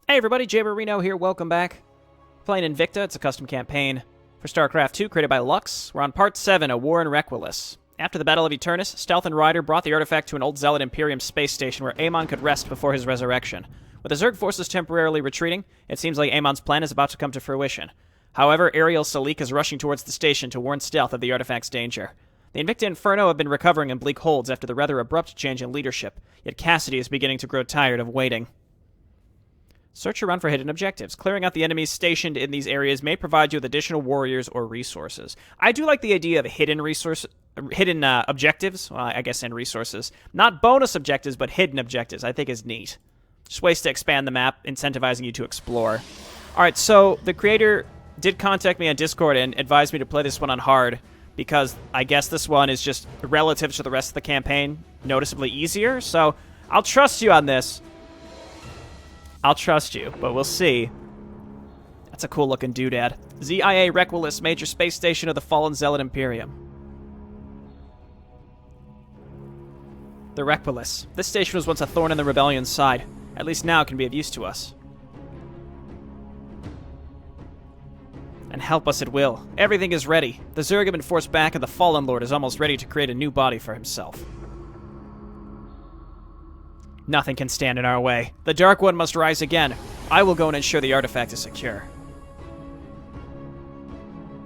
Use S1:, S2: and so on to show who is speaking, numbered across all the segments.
S1: Hey everybody, Jay Marino here, welcome back. Playing Invicta, it's a custom campaign for StarCraft 2 created by Lux. We're on Part 7, A War in Requilis. After the Battle of Eternus, Stealth and Ryder brought the artifact to an old Zealot Imperium space station where Amon could rest before his resurrection. With the Zerg forces temporarily retreating, it seems like Amon's plan is about to come to fruition. However, Ariel Salik is rushing towards the station to warn Stealth of the artifact's danger. The Invicta Inferno have been recovering in bleak holds after the rather abrupt change in leadership, yet Cassidy is beginning to grow tired of waiting. Search around for hidden objectives. Clearing out the enemies stationed in these areas may provide you with additional warriors or resources. I do like the idea of hidden objectives, well, I guess, and resources. Not bonus objectives, but hidden objectives, I think is neat. Just ways to expand the map, incentivizing you to explore. Alright, so the creator did contact me on Discord and advised me to play this one on hard, because I guess this one is just, relative to the rest of the campaign, noticeably easier, so I'll trust you on this. I'll trust you, but we'll see. That's a cool-looking doodad. ZIA Requilis, major space station of the fallen Zealot Imperium. The Requilis. This station was once a thorn in the Rebellion's side. At least now it can be of use to us. And help us it will. Everything is ready. The Zerg have been forced back, and the Fallen Lord is almost ready to create a new body for himself. Nothing can stand in our way. The Dark One must rise again. I will go and ensure the artifact is secure.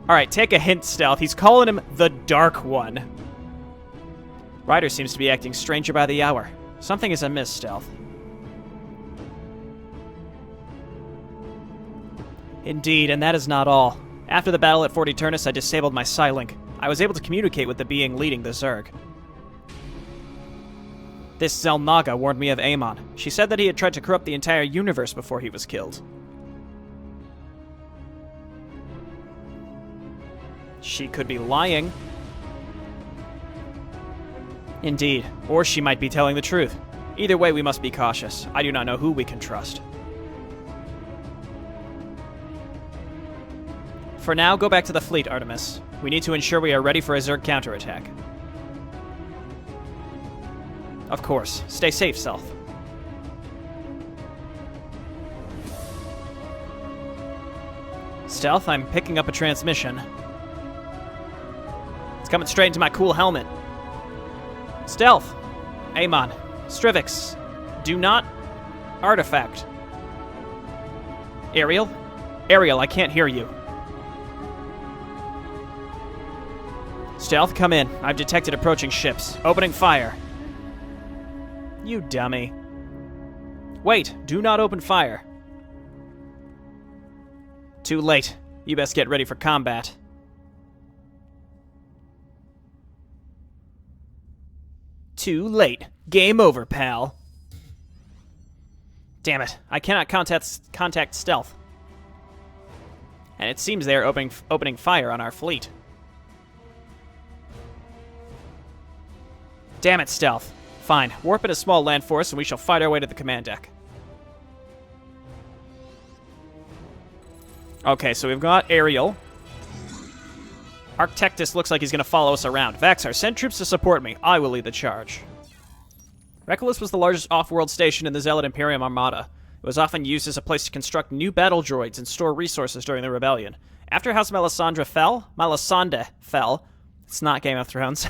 S1: Alright, take a hint, Stealth. He's calling him the Dark One. Ryder seems to be acting stranger by the hour. Something is amiss, Stealth. Indeed, and that is not all. After the battle at Fort Eternus, I disabled my Psi-Link. I was able to communicate with the being leading the Zerg. This Zelnaga warned me of Amon. She said that he had tried to corrupt the entire universe before he was killed. She could be lying. Indeed, or she might be telling the truth. Either way, we must be cautious. I do not know who we can trust. For now, go back to the fleet, Artemis. We need to ensure we are ready for a Zerg counterattack. Of course. Stay safe, Stealth. Stealth, I'm picking up a transmission. It's coming straight into my cool helmet. Stealth! Amon. Strivix. Do not... Artifact. Ariel? Ariel, I can't hear you. Stealth, come in. I've detected approaching ships. Opening fire. You dummy. Wait, do not open fire. Too late. You best get ready for combat. Too late. Game over, pal. Damn it. I cannot contact Stealth. And it seems they are opening fire on our fleet. Damn it, Stealth. Fine. Warp in a small land force and we shall fight our way to the command deck. Okay, so we've got Ariel. Arctectus looks like he's going to follow us around. Vaxar, send troops to support me. I will lead the charge. Requilis was the largest off-world station in the Zealot Imperium Armada. It was often used as a place to construct new battle droids and store resources during the rebellion. After House Melisandre fell, it's not Game of Thrones,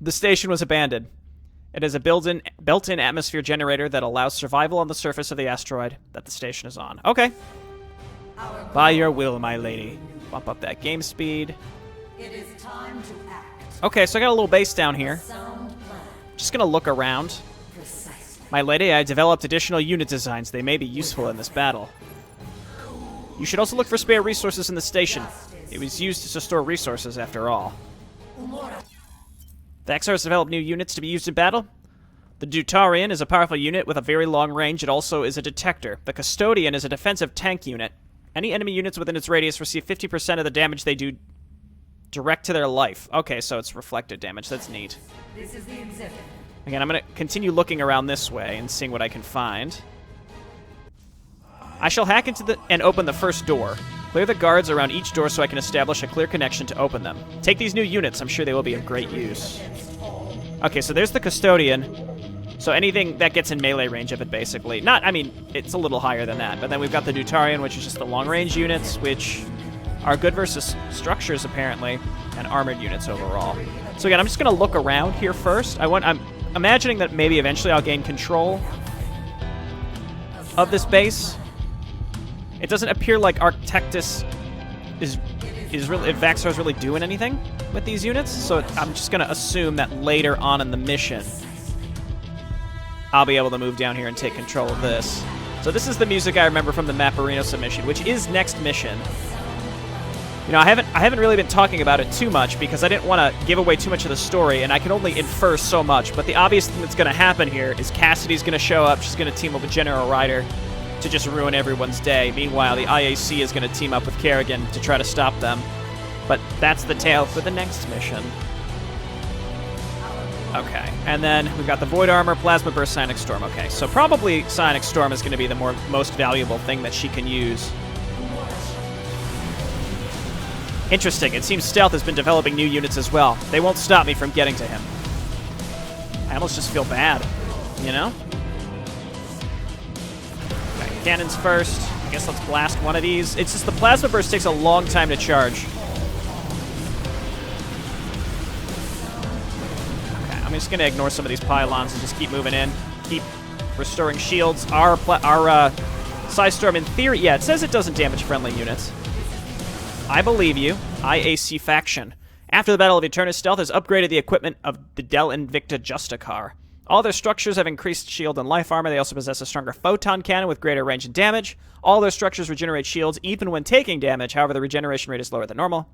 S1: the station was abandoned. It is a built-in atmosphere generator that allows survival on the surface of the asteroid that the station is on. Okay. By your will, my lady. Bump up that game speed.
S2: It is time to act.
S1: Okay, so I got a little base down here. Just gonna look around. My lady, I developed additional unit designs. They may be useful in this battle. You should also look for spare resources in the station. It was used to store resources, after all. Vaxar has developed new units to be used in battle. The Deutarian is a powerful unit with a very long range. It also is a detector. The Custodian is a defensive tank unit. Any enemy units within its radius receive 50% of the damage they do direct to their life. Okay, so it's reflected damage. That's neat.
S2: This is the exhibit.
S1: Again, I'm going to continue looking around this way and seeing what I can find. I shall hack into and open the first door. Clear the guards around each door so I can establish a clear connection to open them. Take these new units. I'm sure they will be of great use. Okay, so there's the Custodian. So anything that gets in melee range of it, basically. Not, I mean, it's a little higher than that. But then we've got the Dutarian, which is just the long-range units, which are good versus structures, apparently, and armored units overall. So again, I'm just going to look around here first. I'm imagining that maybe eventually I'll gain control of this base. It doesn't appear like Architectus is really, if Vaxar's really doing anything with these units, so I'm just going to assume that later on in the mission, I'll be able to move down here and take control of this. So this is the music I remember from the Mapparino submission, which is next mission. You know, I haven't really been talking about it too much because I didn't want to give away too much of the story, and I can only infer so much. But the obvious thing that's going to happen here is Cassidy's going to show up. She's going to team up with General Ryder to just ruin everyone's day. Meanwhile, the IAC is going to team up with Kerrigan to try to stop them. But that's the tale for the next mission. Okay, and then we've got the Void Armor, Plasma Burst, Psionic Storm. Okay, so probably Psionic Storm is going to be the most valuable thing that she can use. Interesting, it seems Stealth has been developing new units as well. They won't stop me from getting to him. I almost just feel bad, you know? Okay, cannons first. I guess let's blast one of these. It's just the Plasma Burst takes a long time to charge. I'm just going to ignore some of these pylons and just keep moving in. Keep restoring shields. Our Psystorm, in theory, yeah, it says it doesn't damage friendly units. I believe you. IAC faction. After the Battle of Eternus, Stealth has upgraded the equipment of the Del Invicta Justicar. All their structures have increased shield and life armor. They also possess a stronger photon cannon with greater range and damage. All their structures regenerate shields even when taking damage. However, the regeneration rate is lower than normal.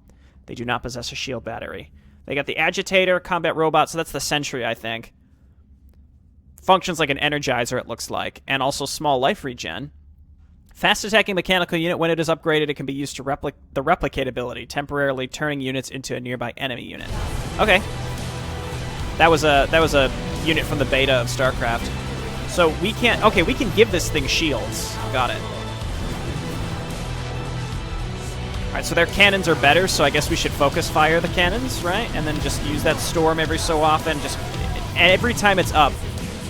S1: They do not possess a shield battery. They got the Agitator, Combat Robot, so that's the Sentry, I think. Functions like an Energizer, it looks like, and also small life regen. Fast attacking mechanical unit, when it is upgraded, it can be used to the replicate ability, temporarily turning units into a nearby enemy unit. Okay. That was a unit from the beta of StarCraft. So we can't... Okay, we can give this thing shields. Got it. Alright, so their cannons are better, so I guess we should focus fire the cannons, right? And then just use that storm every so often. Just every time it's up,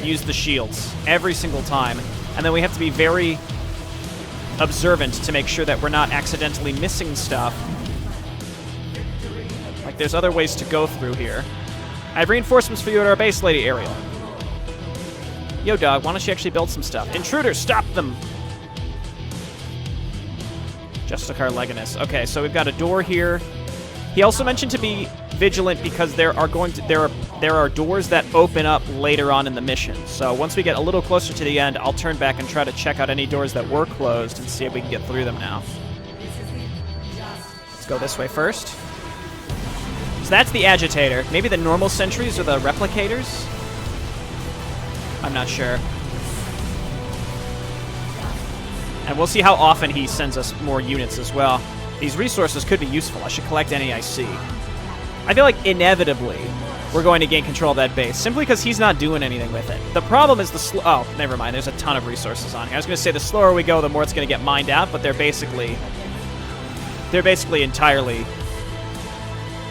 S1: use the shields. Every single time. And then we have to be very observant to make sure that we're not accidentally missing stuff. Like, there's other ways to go through here. I have reinforcements for you at our base, Lady Ariel. Yo, dog, why don't you actually build some stuff? Intruders, stop them! Justicar Legatus. Okay, so we've got a door here. He also mentioned to be vigilant because there are doors that open up later on in the mission. So once we get a little closer to the end, I'll turn back and try to check out any doors that were closed and see if we can get through them now. Let's go this way first. So that's the Agitator. Maybe the normal sentries or the replicators? I'm not sure. And we'll see how often he sends us more units as well. These resources could be useful. I should collect any I see. I feel like inevitably we're going to gain control of that base, simply because he's not doing anything with it. The problem is the oh, never mind. There's a ton of resources on here. I was going to say the slower we go, the more it's going to get mined out, but they're basically entirely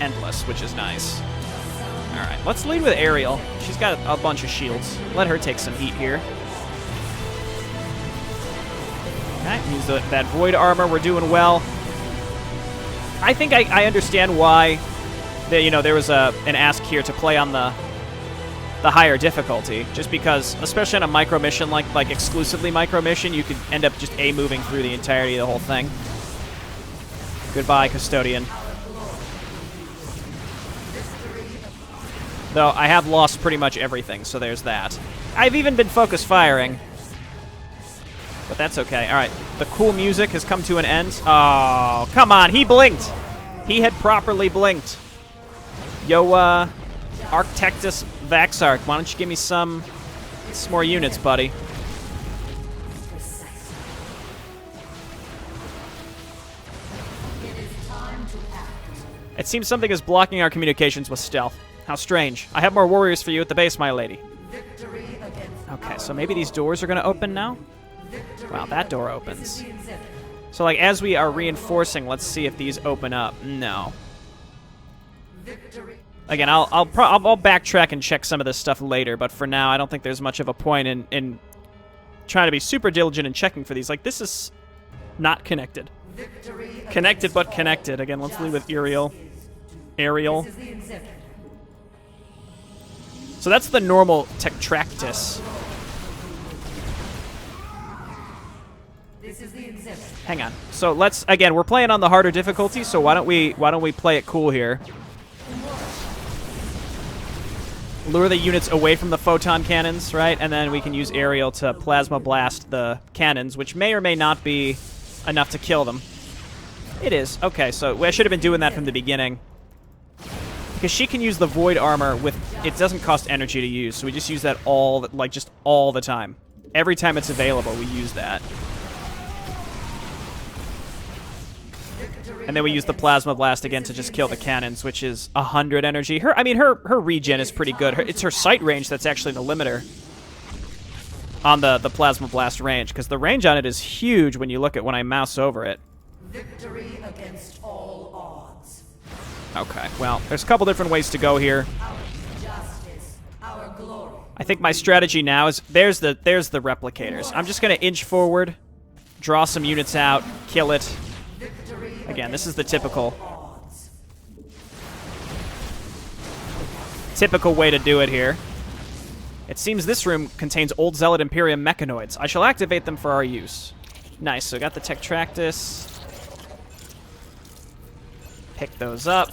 S1: endless, which is nice. All right, let's lead with Ariel. She's got a bunch of shields. Let her take some heat here. Okay, use that Void Armor. We're doing well. I think I understand why there was an ask here to play on the higher difficulty, just because, especially on a micro mission like exclusively micro mission, you could end up just moving through the entirety of the whole thing. Goodbye, Custodian. Though I have lost pretty much everything, so there's that. I've even been focus firing. But that's okay. All right, the cool music has come to an end. Oh, come on, he blinked. He had properly blinked. Yo, Architectus Vaxark, why don't you give me some more units, buddy? It seems something is blocking our communications with Stealth. How strange. I have more warriors for you at the base, my lady. Okay, so maybe these doors are going to open now? Wow, that door opens. So, like, as we are reinforcing, let's see if these open up. No. Again, I'll backtrack and check some of this stuff later, but for now, I don't think there's much of a point in trying to be super diligent in checking for these. Like, this is not connected. Connected, but connected. Again, let's leave with Aerial. So that's the normal Tetractus. Hang on. So let's, again, we're playing on the harder difficulty, so why don't we play it cool here? Lure the units away from the photon cannons, right? And then we can use Aerial to plasma blast the cannons, which may or may not be enough to kill them. It is. Okay, so I should have been doing that from the beginning. Because she can use the Void Armor with... It doesn't cost energy to use, so we just use that all the time. Every time it's available, we use that. And then we use the Plasma Blast again to just kill the cannons, which is 100 energy. Her regen is pretty good. It's her sight range that's actually the limiter on the Plasma Blast range, because the range on it is huge when you look at when I mouse over it.
S2: Victory against all odds.
S1: Okay, well, there's a couple different ways to go here.
S2: Our justice, our glory.
S1: I think my strategy now is there's the replicators. I'm just gonna inch forward, draw some units out, kill it. Again, this is the typical way to do it here. It seems this room contains old Zealot Imperium mechanoids. I shall activate them for our use. Nice, so we got the Tetractus. Pick those up.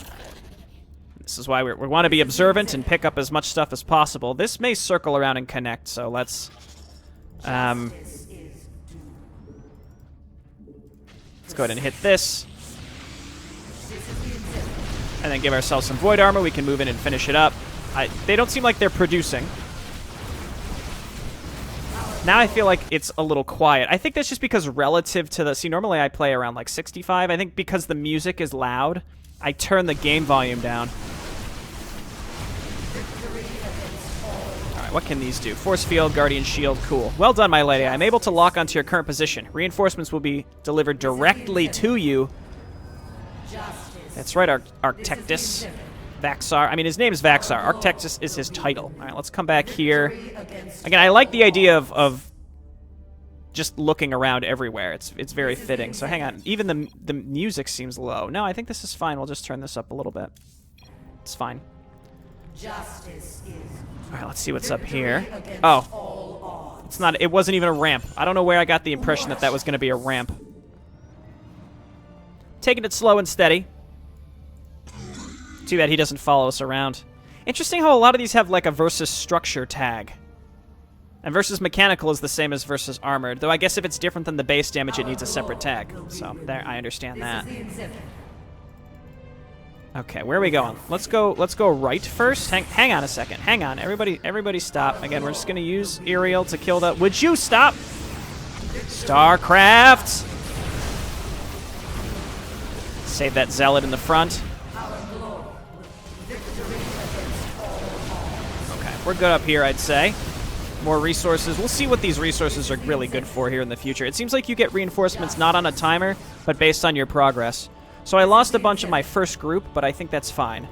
S1: This is why we want to be observant and pick up as much stuff as possible. This may circle around and connect, so let's go ahead and hit this. And then give ourselves some Void Armor. We can move in and finish it up. They don't seem like they're producing. Now I feel like it's a little quiet. I think that's just because relative to the... See, normally I play around like 65. I think because the music is loud, I turn the game volume down. Alright, what can these do? Force Field, Guardian Shield, cool. Well done, my lady. I'm able to lock onto your current position. Reinforcements will be delivered directly to you. That's right, Arctectus. Vaxar. I mean, his name is Vaxar. Arctectus is his title. All right, let's come back here. Again, I like the idea of just looking around everywhere. It's very fitting. So hang on. Even the music seems low. No, I think this is fine. We'll just turn this up a little bit. It's fine. All right, let's see what's up here. Oh. It's not. It wasn't even a ramp. I don't know where I got the impression that was going to be a ramp. Taking it slow and steady. Too bad he doesn't follow us around. Interesting how a lot of these have like a versus structure tag. And versus mechanical is the same as versus armored. Though I guess if it's different than the base damage, it needs a separate tag. So there, I understand that. Okay, where are we going? Let's go right first. Hang on a second. Hang on. Everybody stop. Again, we're just gonna use Aerial to kill that. Would you stop? StarCraft! Save that Zealot in the front. Okay, we're good up here, I'd say. More resources. We'll see what these resources are really good for here in the future. It seems like you get reinforcements not on a timer, but based on your progress. So I lost a bunch of my first group, but I think that's fine.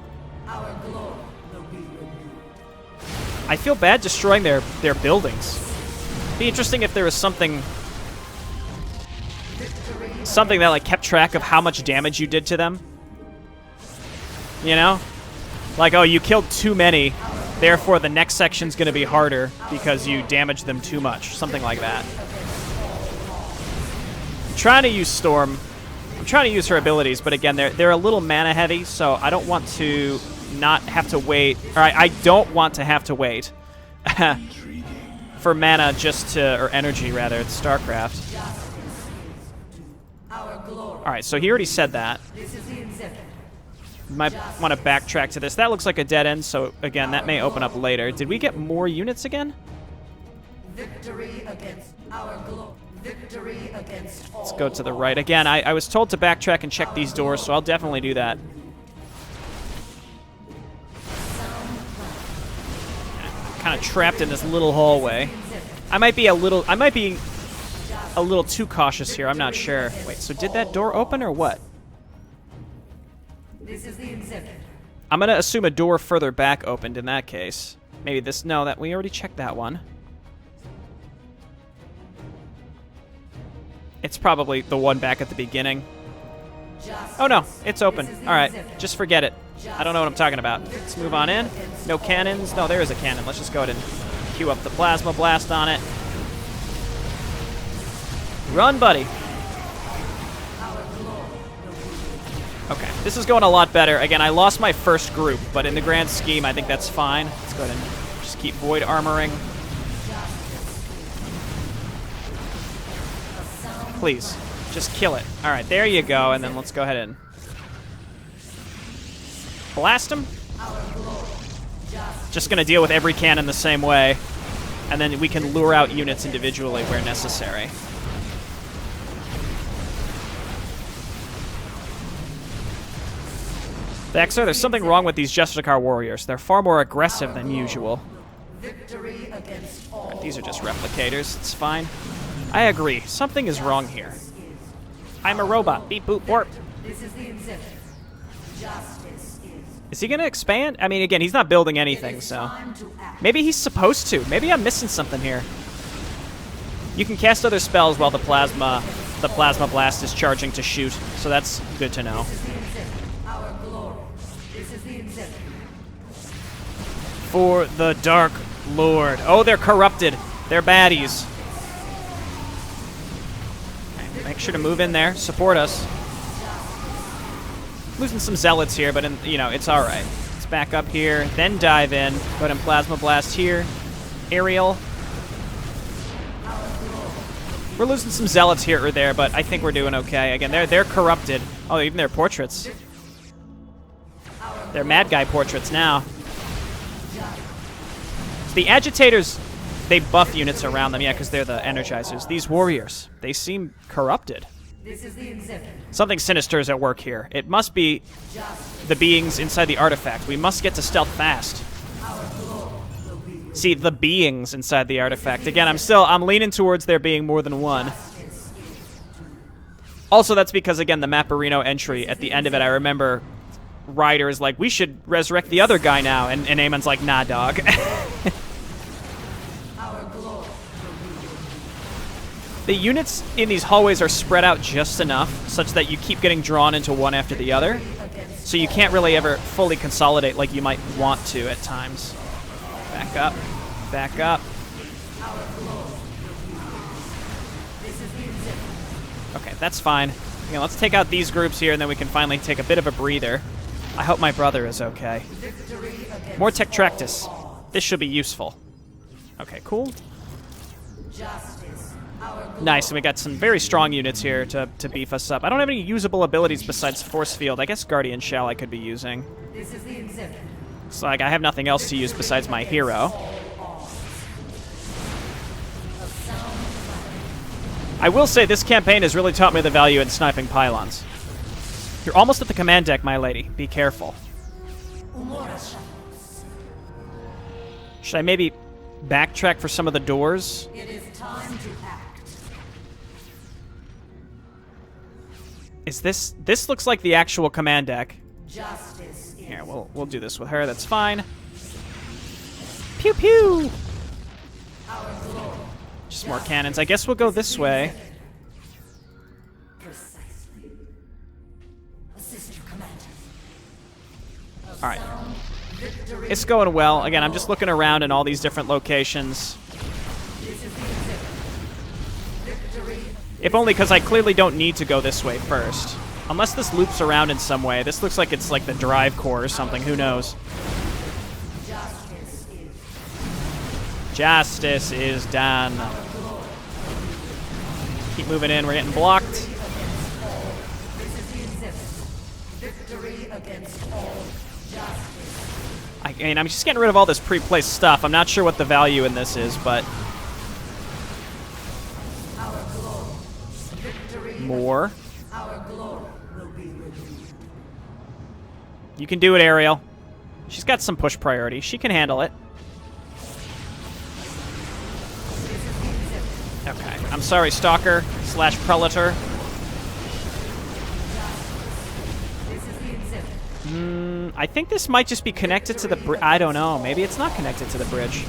S1: I feel bad destroying their buildings. It'd be interesting if there was something that like kept track of how much damage you did to them. You know? Like, oh, you killed too many, therefore the next section's going to be harder because you damaged them too much. Something like that. I'm trying to use Storm. I'm trying to use her abilities, but again, they're a little mana heavy, so I don't want to not have to wait. Or I don't want to have to wait for mana or energy rather, it's StarCraft. Alright, so he already said that. Might want to backtrack to this. That looks like a dead end, so again, that may open up later. Did we get more units again?
S2: Victory against our glory. Victory against all.
S1: Let's go to the right. Again, I was told to backtrack and check these doors, so I'll definitely do that. Kind of trapped in this little hallway. I might be a little too cautious here. I'm not sure. Wait, so did that door open or what?
S2: This is the exhibit.
S1: I'm going to assume a door further back opened in that case. Maybe this... No, that we already checked that one. It's probably the one back at the beginning. Oh, no. It's open. All right. Just forget it. I don't know what I'm talking about. Let's move on in. No cannons. No, there is a cannon. Let's just go ahead and queue up the plasma blast on it. Run, buddy. Okay, this is going a lot better. Again, I lost my first group, but in the grand scheme, I think that's fine. Let's go ahead and just keep void armoring. Please, just kill it. All right, there you go, and then let's go ahead and blast him. Just going to deal with every cannon the same way, and then we can lure out units individually where necessary. Dexter, there's something wrong with these Justicar warriors. They're far more aggressive than usual. Right, these are just replicators. It's fine. I agree. Something is wrong here. I'm a robot. Beep, boop, warp. Is he going to expand? I mean, again, he's not building anything, so... Maybe he's supposed to. Maybe I'm missing something here. You can cast other spells while the plasma blast is charging to shoot, so that's good to know. For the Dark Lord. Oh, they're corrupted. They're baddies. Okay, make sure to move in there. Support us. Losing some zealots here, but it's all right. Let's back up here, then dive in. Go ahead and plasma blast here. Aerial. We're losing some zealots here or there, but I think we're doing okay. Again, they're corrupted. Oh, even their portraits. They're mad guy portraits now. The agitators, they buff units around them, yeah, because they're the energizers. These warriors, they seem corrupted. Something sinister is at work here. It must be the beings inside the artifact. We must get to stealth fast. See, the beings inside the artifact. Again, I'm leaning towards there being more than one. Also, that's because, again, the Mapperino entry, at the end of it, I remember Ryder is like, we should resurrect the other guy now, and Aemon's like, nah, dog. The units in these hallways are spread out just enough such that you keep getting drawn into one after the other, so you can't really ever fully consolidate like you might want to at times. Back up. Back up. Okay, that's fine. Okay, let's take out these groups here, and then we can finally take a bit of a breather. I hope my brother is okay. More Tectractus. This should be useful. Okay, cool. Nice, and we got some very strong units here to beef us up. I don't have any usable abilities besides Force Field. I guess Guardian Shell I could be using. It's like I have nothing else to use besides my hero. I will say this campaign has really taught me the value in sniping pylons. You're almost at the command deck, my lady. Be careful. Should I maybe backtrack for some of the doors?
S2: It is time to act.
S1: Is this looks like the actual command deck.
S2: Justice.
S1: Here, we'll do this with her. That's fine. Pew pew. Just more cannons. I guess we'll go this way.
S2: Precisely. Assist your commander.
S1: All right. It's going well. Again, I'm just looking around in all these different locations. If only because I clearly don't need to go this way first. Unless this loops around in some way. This looks like it's like the drive core or something. Who knows? Justice is done. Keep moving in. We're getting blocked. I mean, I'm just getting rid of all this pre-placed stuff. I'm not sure what the value in this is, but... More. You can do it, Ariel. She's got some push priority. She can handle it. Okay. I'm sorry, Stalker / Prelator. I think this might just be connected to the bridge. I don't know. Maybe it's not connected to the bridge.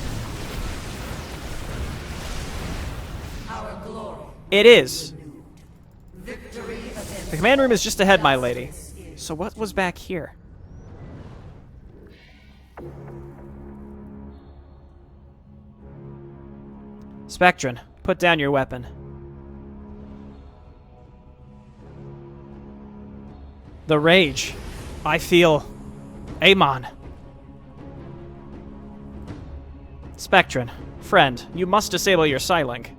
S2: Our glory.
S1: It is.
S2: Victory against
S1: The command room is just ahead, my lady. So what was back here? Spectron, put down your weapon. The rage. I feel... Amon. Spectron, friend, you must disable your Psylink.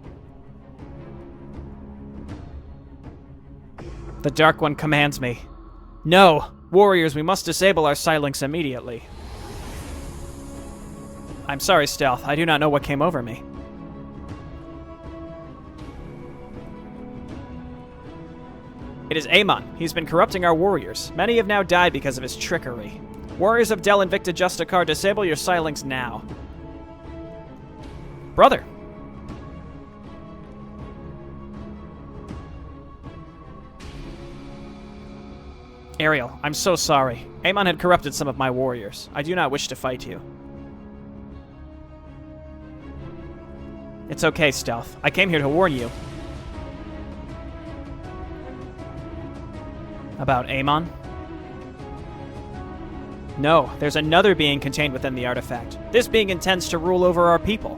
S1: The Dark One commands me. No! Warriors, we must disable our Psylinks immediately. I'm sorry, Stealth. I do not know what came over me. It is Amon. He's been corrupting our warriors. Many have now died because of his trickery. Warriors of Del Invicta Justicar, disable your Psylinks now. Brother. Ariel, I'm so sorry. Amon had corrupted some of my warriors. I do not wish to fight you. It's okay, Stealth. I came here to warn you. About Amon? No, there's another being contained within the artifact. This being intends to rule over our people.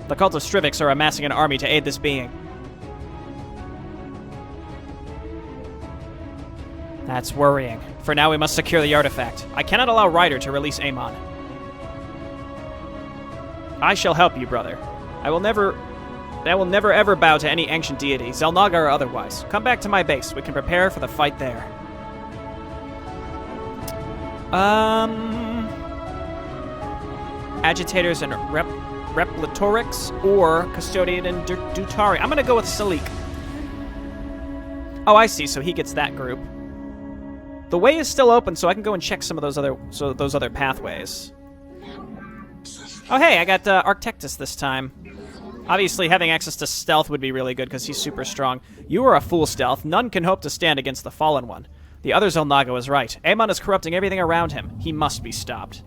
S1: The cult of Strivix are amassing an army to aid this being. That's worrying. For now, we must secure the artifact. I cannot allow Ryder to release Amon. I shall help you, brother. I will never ever bow to any ancient deity, Xel'Naga or otherwise. Come back to my base. We can prepare for the fight there. Agitators and Replitorix or Custodian and Dutari. I'm gonna go with Salik. Oh, I see. So he gets that group. The way is still open, so I can go and check some of those other pathways. Oh, hey, I got Arctectus this time. Obviously, having access to stealth would be really good because he's super strong. You are a fool, Stealth. None can hope to stand against the Fallen One. The other Xel'Naga was right. Amon is corrupting everything around him. He must be stopped.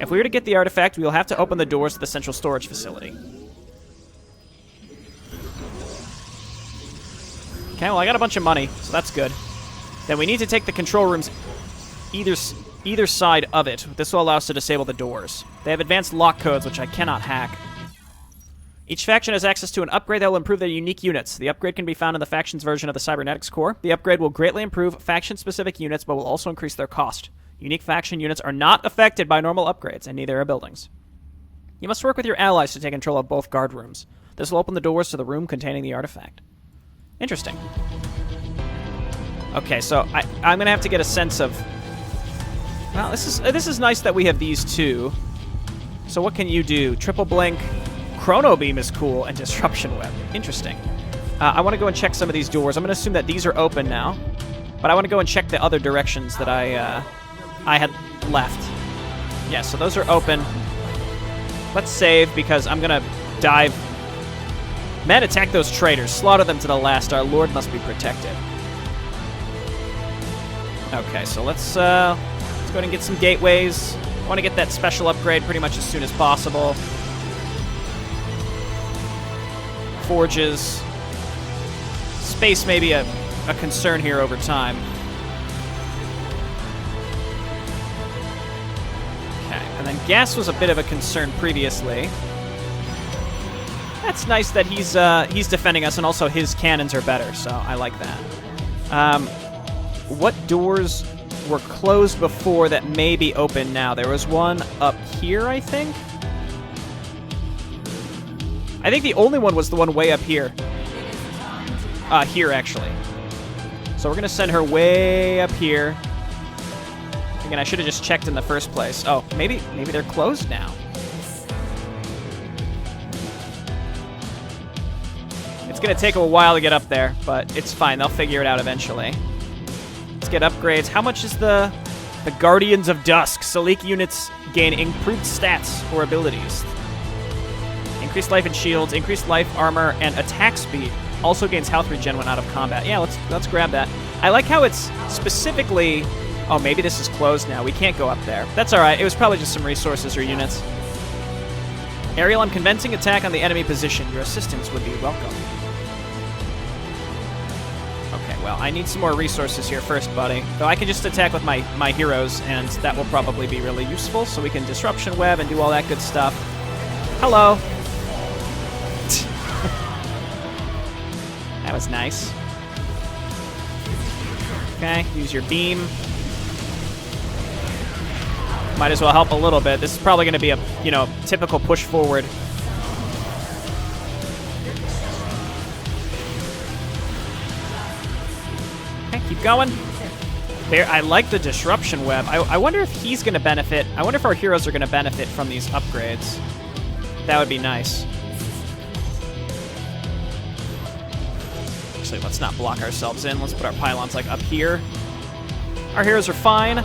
S1: If we were to get the artifact, we will have to open the doors to the central storage facility. Okay, well, I got a bunch of money, so that's good. Then we need to take the control rooms either side of it. This will allow us to disable the doors. They have advanced lock codes, which I cannot hack. Each faction has access to an upgrade that will improve their unique units. The upgrade can be found in the faction's version of the Cybernetics Core. The upgrade will greatly improve faction-specific units, but will also increase their cost. Unique faction units are not affected by normal upgrades, and neither are buildings. You must work with your allies to take control of both guard rooms. This will open the doors to the room containing the artifact. Interesting. Okay, so I'm going to have to get a sense of... Well, this is nice that we have these two. So what can you do? Triple Blink, Chrono Beam is cool, and Disruption Web. Interesting. I want to go and check some of these doors. I'm going to assume that these are open now. But I want to go and check the other directions that I had left. Yeah, so those are open. Let's save, because I'm going to dive... Men, attack those traitors. Slaughter them to the last. Our lord must be protected. Okay, so let's go ahead and get some gateways. I want to get that special upgrade pretty much as soon as possible. Forges. Space may be a concern here over time. Okay, and then gas was a bit of a concern previously. That's nice that he's defending us, and also his cannons are better, so I like that. What doors were closed before that may be open now? There was one up here, I think? I think the only one was the one way up here. Here, actually. So we're going to send her way up here. Again, I should have just checked in the first place. Oh, maybe they're closed now. It's going to take a while to get up there, but it's fine. They'll figure it out eventually. Let's get upgrades. How much is the Guardians of Dusk? Salik units gain improved stats or abilities. Increased life and shields, increased life, armor, and attack speed. Also gains health regen when out of combat. Yeah, let's grab that. I like how it's specifically... Oh, maybe this is closed now. We can't go up there. That's alright. It was probably just some resources or units. Aerial unconvincing attack on the enemy position. Your assistance would be welcome. Okay, well, I need some more resources here first, buddy. Though I can just attack with my heroes, and that will probably be really useful, so we can disruption web and do all that good stuff. Hello. That was nice. Okay, use your beam. Might as well help a little bit. This is probably going to be a, typical push forward. Okay, keep going. There, I like the disruption web. I wonder if he's going to benefit. I wonder if our heroes are going to benefit from these upgrades. That would be nice. Actually, let's not block ourselves in. Let's put our pylons like up here. Our heroes are fine.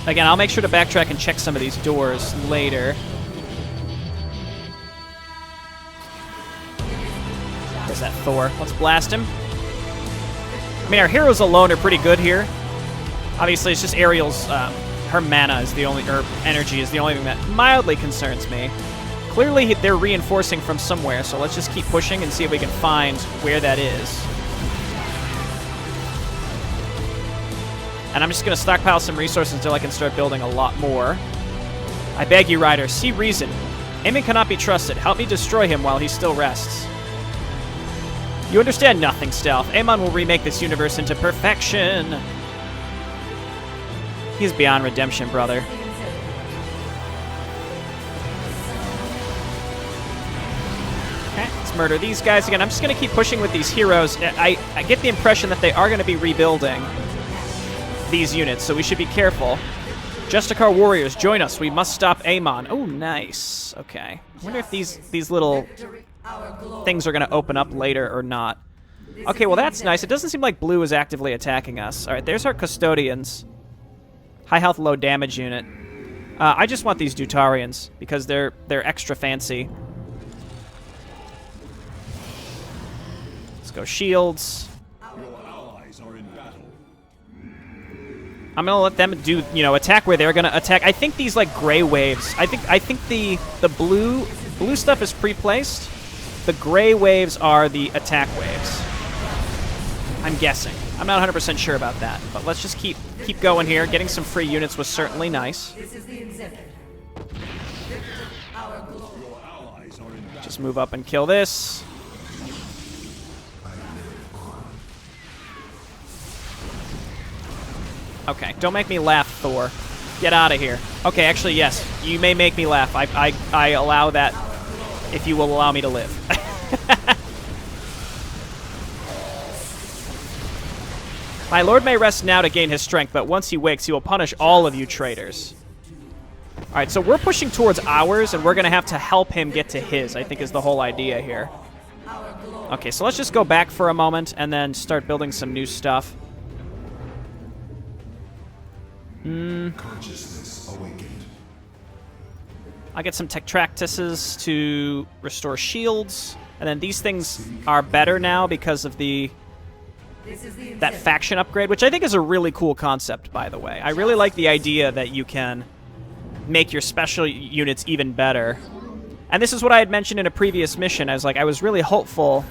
S1: Again, I'll make sure to backtrack and check some of these doors later. There's that Thor. Let's blast him. I mean, our heroes alone are pretty good here. Obviously, it's just Ariel's, her mana is the only, or energy is the only thing that mildly concerns me. Clearly, they're reinforcing from somewhere, so let's just keep pushing and see if we can find where that is. And I'm just going to stockpile some resources until I can start building a lot more. I beg you, Ryder, see reason. Aemon cannot be trusted. Help me destroy him while he still rests. You understand nothing, Stealth. Aemon will remake this universe into perfection. He's beyond redemption, brother. Okay, let's murder these guys again. I'm just going to keep pushing with these heroes. I get the impression that they are going to be rebuilding these units, so we should be careful. Justicar warriors, join us. We must stop Aemon. Oh, nice. Okay. I wonder if these little things are going to open up later or not. Okay, well, that's nice. It doesn't seem like blue is actively attacking us. All right, there's our custodians. High health, low damage unit. I just want these Dutarians because they're extra fancy. Let's go shields. I'm gonna let them do, attack where they're gonna attack. I think these like gray waves. I think the blue stuff is pre-placed. The gray waves are the attack waves. I'm guessing. I'm not 100% sure about that, but let's just keep going here. Getting some free units was certainly nice. Just move up and kill this. Okay, don't make me laugh, Thor. Get out of here. Okay, actually, yes. You may make me laugh. I allow that if you will allow me to live. My lord may rest now to gain his strength, but once he wakes, he will punish all of you traitors. Alright, so we're pushing towards ours, and we're going to have to help him get to his, I think is the whole idea here. Okay, so let's just go back for a moment, and then start building some new stuff. Consciousness awakened. I'll get some Tectractuses to restore shields, and then these things are better now because of that faction upgrade, which I think is a really cool concept, by the way. I really like the idea that you can make your special units even better. And this is what I had mentioned in a previous mission. I was really hopeful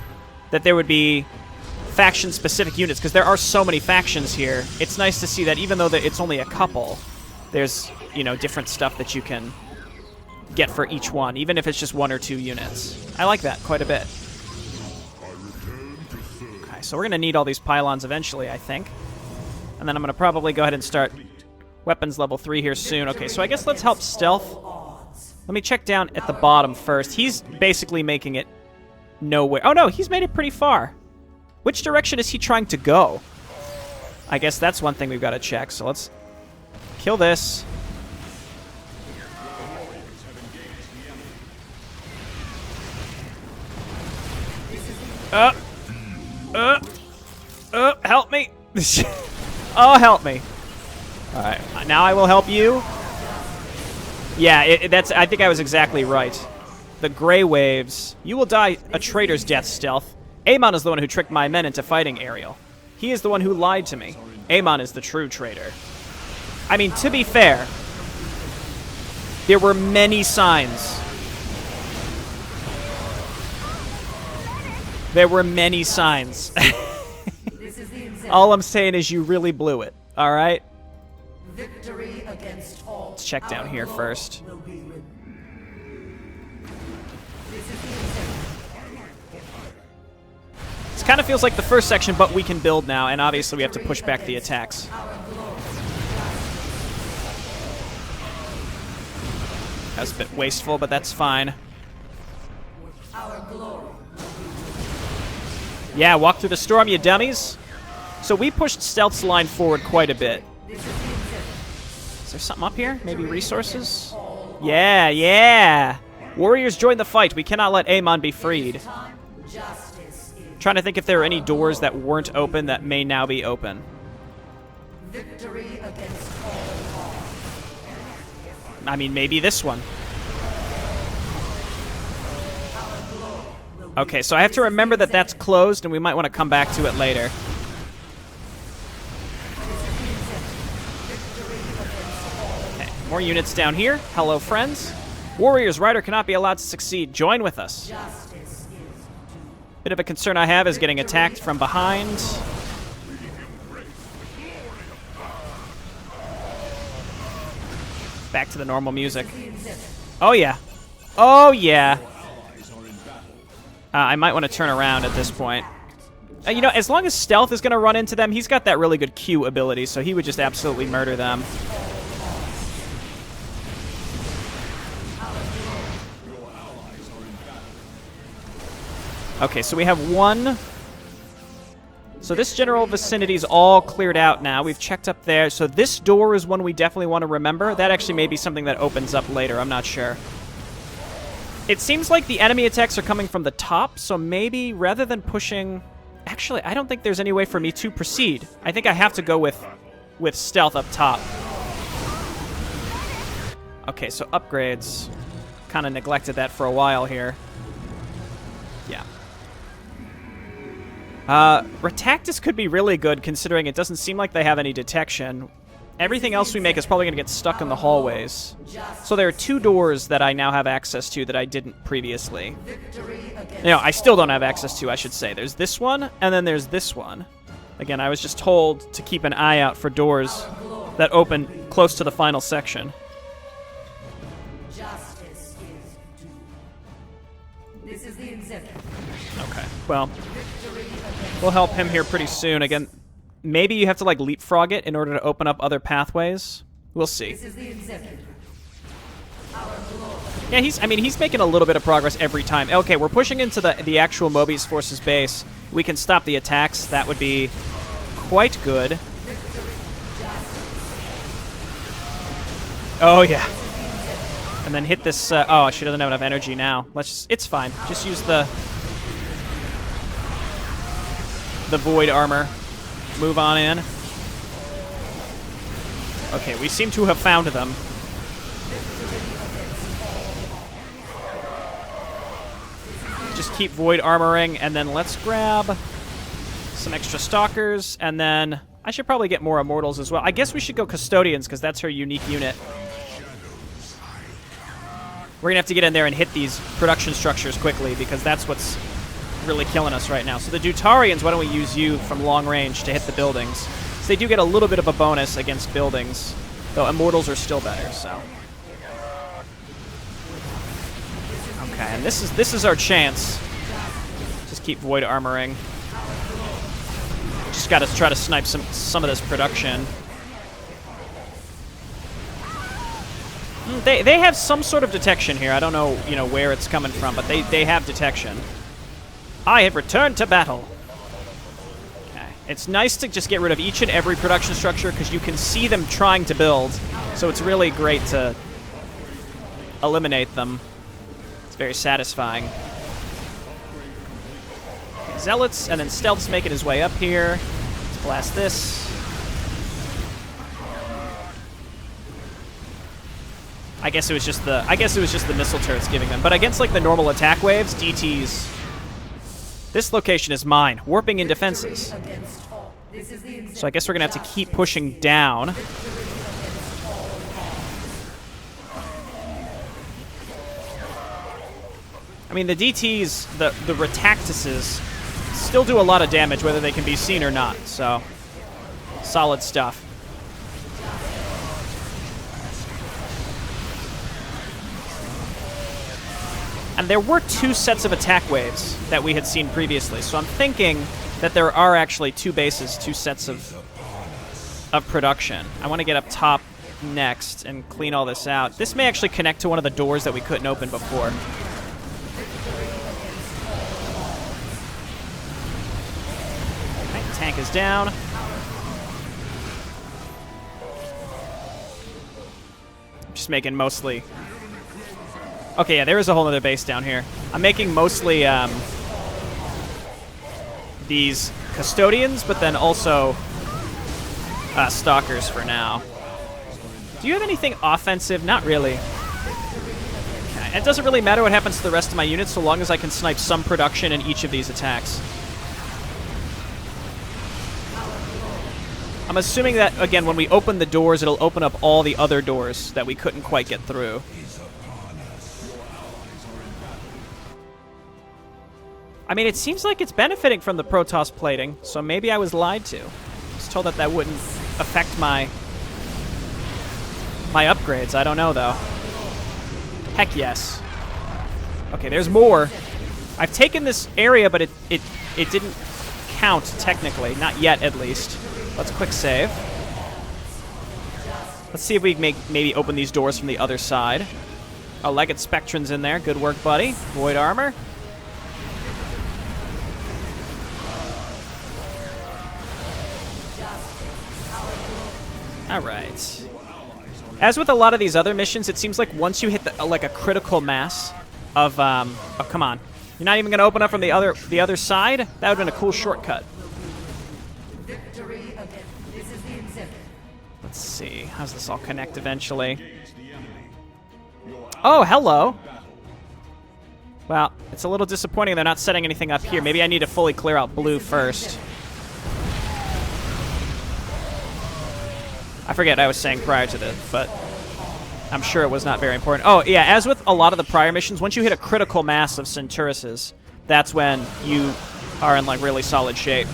S1: that there would be faction-specific units, because there are so many factions here. It's nice to see that even though it's only a couple, there's, different stuff that you can get for each one, even if it's just 1 or 2 units. I like that quite a bit. Okay, so we're going to need all these pylons eventually, I think. And then I'm going to probably go ahead and start weapons level 3 here soon. Okay, so I guess let's help Stealth. Let me check down at the bottom first. He's basically making it nowhere. Oh, no, he's made it pretty far. Which direction is he trying to go? I guess that's one thing we've got to check. So let's kill this. Help me. Oh, help me. All right, now I will help you. Yeah, that's. I think I was exactly right. the Grey Waves. You will die a traitor's death, Stealth. Amon is the one who tricked my men into fighting Ariel. He is the one who lied to me. Amon is the true traitor. I mean, to be fair, there were many signs. There were many signs. All I'm saying is you really blew it, all right?
S2: Victory against all.
S1: Let's check down here first. This kind of feels like the first section, but we can build now, and obviously we have to push back the attacks. That was a bit wasteful, but that's fine. Yeah, walk through the storm, you dummies. So we pushed Stealth's line forward quite a bit. Is there something up here? Maybe resources? Yeah, yeah. Warriors join the fight. We cannot let Amon be freed. Trying to think if there are any doors that weren't open that may now be open.
S2: Victory against all.
S1: I mean, maybe this one. Okay, so I have to remember that that's closed, and we might want to come back to it later. Okay, more units down here. Hello, friends. Warriors, Rider cannot be allowed to succeed. Join with us. Bit of a concern I have is getting attacked from behind. Back to the normal music. Oh, yeah. Oh, yeah. I might want to turn around at this point. You know, as long as Stealth is going to run into them, he's got that really good Q ability, so he would just absolutely murder them. Okay, so we have one. So this general vicinity is all cleared out now. We've checked up there. So this door is one we definitely want to remember. That actually may be something that opens up later. I'm not sure. It seems like the enemy attacks are coming from the top, so maybe rather than pushing... Actually, I don't think there's any way for me to proceed. I think I have to go with Stealth up top. Okay, so upgrades. Kind of neglected that for a while here. Yeah. Retactus could be really good, considering it doesn't seem like they have any detection. Everything else we make is probably going to get stuck in the hallways. So there are two doors that I now have access to that I didn't previously. No, I still don't have access to, I should say. There's this one, and then there's this one. Again, I was just told to keep an eye out for doors that open close to the final section. Okay, well, we'll help him here pretty soon. Again, maybe you have to, like, leapfrog it in order to open up other pathways. We'll see. Yeah, he's making a little bit of progress every time. Okay, we're pushing into the actual Mobius Force's base. We can stop the attacks. That would be quite good. Oh, yeah. And then hit this... oh, she doesn't have enough energy now. It's fine. Just use the Void Armor. Move on in. Okay, we seem to have found them. Just keep Void Armoring, and then let's grab some extra Stalkers, and then I should probably get more Immortals as well. I guess we should go Custodians, because that's her unique unit. We're going to have to get in there and hit these production structures quickly, because that's what's really killing us right now. So the Dutarians, why don't we use you from long range to hit the buildings? So they do get a little bit of a bonus against buildings, though Immortals are still better, so. Okay, and this is our chance. Just keep Void Armoring. Just got to try to snipe some of this production. They have some sort of detection here. I don't know, where it's coming from, but they have detection. I have returned to battle. Okay. It's nice to just get rid of each and every production structure because you can see them trying to build. So it's really great to eliminate them. It's very satisfying. Okay, Zealots, and then Stealth's making his way up here. Let's blast this. I guess it was just the missile turrets giving them. But against like the normal attack waves, DTs. This location is mine. Warping in defenses. So I guess we're gonna have to keep pushing down. I mean, the DTs, the Retactuses, still do a lot of damage, whether they can be seen or not. So, solid stuff. And there were 2 sets of attack waves that we had seen previously, so I'm thinking that there are actually 2 bases, 2 sets of production. I want to get up top next and clean all this out. This may actually connect to one of the doors that we couldn't open before. Right, tank is down. I'm just making mostly... Okay, yeah, there is a whole other base down here. I'm making mostly these custodians, but then also stalkers for now. Do you have anything offensive? Not really. Okay. It doesn't really matter what happens to the rest of my units so long as I can snipe some production in each of these attacks. I'm assuming that, again, when we open the doors, it'll open up all the other doors that we couldn't quite get through. I mean, it seems like it's benefiting from the Protoss plating, so maybe I was lied to. I was told that that wouldn't affect my upgrades. I don't know, though. Heck yes. Okay, there's more. I've taken this area, but it didn't count, technically. Not yet, at least. Let's quick save. Let's see if we can maybe open these doors from the other side. Oh, Legate Spectron's in there. Good work, buddy. Void Armor. All right. As with a lot of these other missions, it seems like once you hit like a critical mass of oh, come on. You're not even going to open up from the other side? That would have been a cool shortcut. Let's see. How's this all connect eventually? Oh, hello. Well, it's a little disappointing they're not setting anything up here. Maybe I need to fully clear out blue first. I forget what I was saying prior to this, but I'm sure it was not very important. Oh, yeah, as with a lot of the prior missions, once you hit a critical mass of Centurises, that's when you are in, like, really solid shape.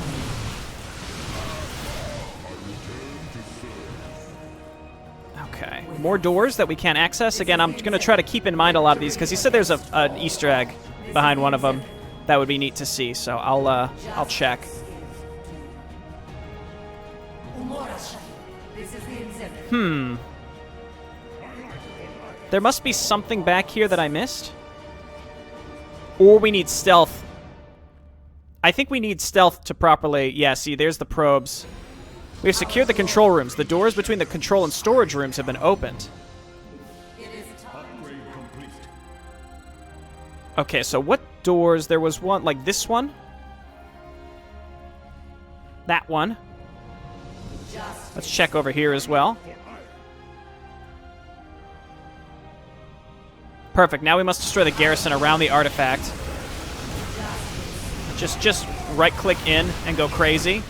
S1: Okay, more doors that we can't access. Again, I'm going to try to keep in mind a lot of these, because he said there's an Easter egg behind one of them. That would be neat to see, so I'll check. There must be something back here that I missed. Or we need stealth. I think we need stealth to properly... Yeah, see, there's the probes. We have secured the control rooms. The doors between the control and storage rooms have been opened. Okay, so what doors? There was one, like this one. That one. Let's check over here as well. Perfect. Now we must destroy the garrison around the artifact. Just right-click in and go crazy.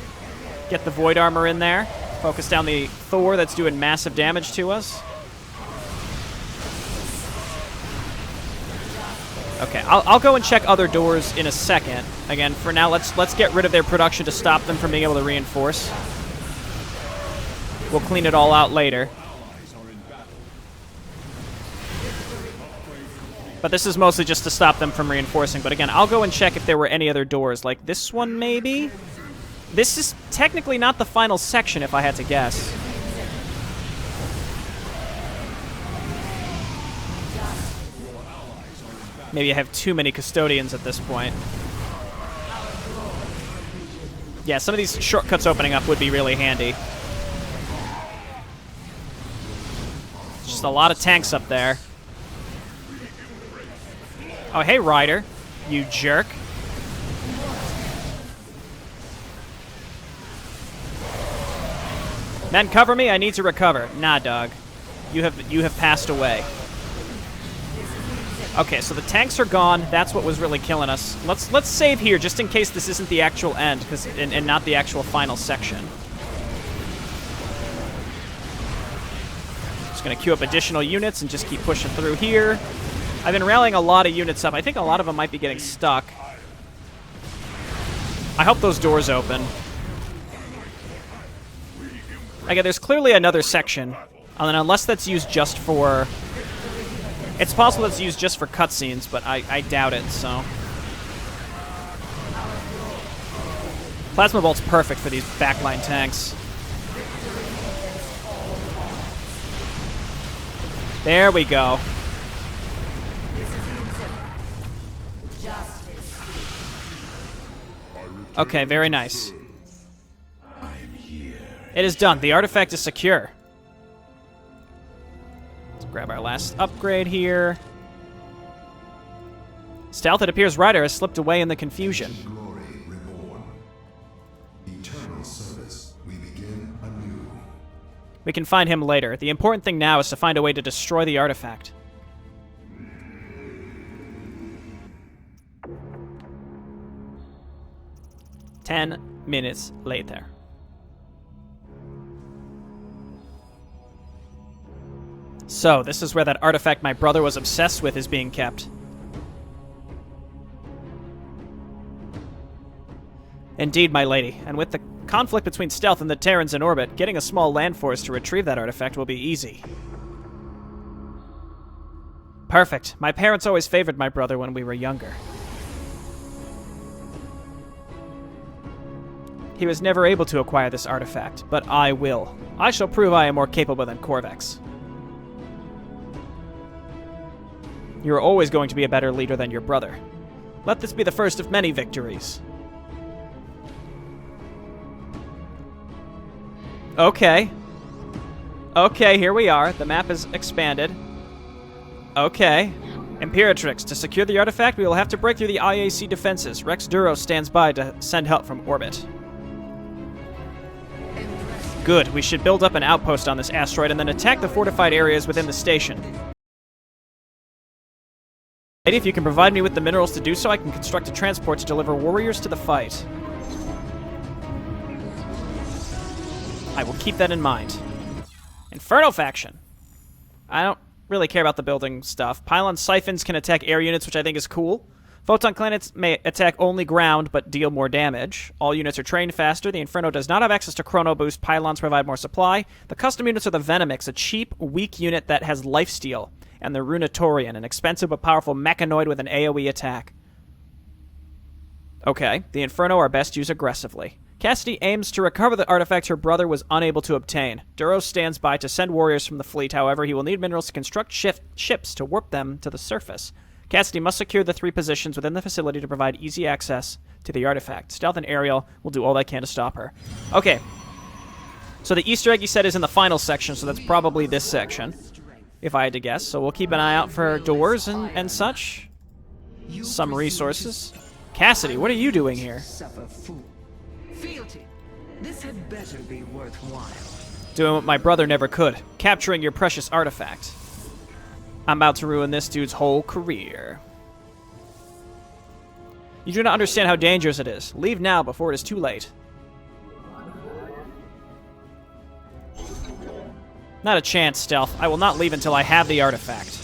S1: Get the Void Armor in there. Focus down the Thor that's doing massive damage to us. Okay, I'll go and check other doors in a second. Again, for now, let's get rid of their production to stop them from being able to reinforce. We'll clean it all out later. But this is mostly just to stop them from reinforcing. But again, I'll go and check if there were any other doors. Like this one, maybe? This is technically not the final section, if I had to guess. Maybe I have too many custodians at this point. Yeah, some of these shortcuts opening up would be really handy. Just a lot of tanks up there. Oh, hey, Ryder. You jerk. Men, cover me. I need to recover. Nah, dog. You have passed away. Okay, so the tanks are gone. That's what was really killing us. Let's save here, just in case this isn't the actual end, and not the actual final section. Just gonna queue up additional units and just keep pushing through here. I've been rallying a lot of units up. I think a lot of them might be getting stuck. I hope those doors open. Okay, there's clearly another section. And then unless that's used just for... It's possible it's used just for cutscenes, but I doubt it, so... Plasma Bolt's perfect for these backline tanks. There we go. Okay, very nice. It is done. The artifact is secure. Let's grab our last upgrade here. Stealth, it appears Ryder has slipped away in the confusion.
S3: Glory reborn. Eternal service, we begin anew.
S1: We can find him later. The important thing now is to find a way to destroy the artifact. "10 minutes later." So, this is where that artifact my brother was obsessed with is being kept. Indeed, my lady. And with the conflict between Stealth and the Terrans in orbit, getting a small land force to retrieve that artifact will be easy. Perfect. My parents always favored my brother when we were younger. He was never able to acquire this artifact, but I will. I shall prove I am more capable than Corvex. You are always going to be a better leader than your brother. Let this be the first of many victories. Okay. Okay, here we are. The map is expanded. Okay. Imperatrix, to secure the artifact, we will have to break through the IAC defenses. Rex Duro stands by to send help from orbit. Good. We should build up an outpost on this asteroid and then attack the fortified areas within the station. Lady, if you can provide me with the minerals to do so, I can construct a transport to deliver warriors to the fight. I will keep that in mind. Inferno faction. I don't really care about the building stuff. Pylon siphons can attack air units, which I think is cool. Photon cannons may attack only ground, but deal more damage. All units are trained faster. The Inferno does not have access to Chrono Boost. Pylons provide more supply. The custom units are the Venomix, a cheap, weak unit that has lifesteal. And the Runatorian, an expensive but powerful mechanoid with an AoE attack. Okay, the Inferno are best used aggressively. Cassidy aims to recover the artifact her brother was unable to obtain. Duro stands by to send warriors from the fleet. However, he will need minerals to construct ships to warp them to the surface. Cassidy must secure the 3 positions within the facility to provide easy access to the artifact. Stealth and Ariel will do all they can to stop her. Okay. So the Easter egg you said is in the final section, so that's probably this section, if I had to guess. So we'll keep an eye out for doors and such. Some resources. Cassidy, what are you doing here?
S4: Fealty. This had better be worthwhile.
S1: Doing what my brother never could. Capturing your precious artifact. I'm about to ruin this dude's whole career. You do not understand how dangerous it is. Leave now before it is too late. Not a chance, Stealth. I will not leave until I have the artifact.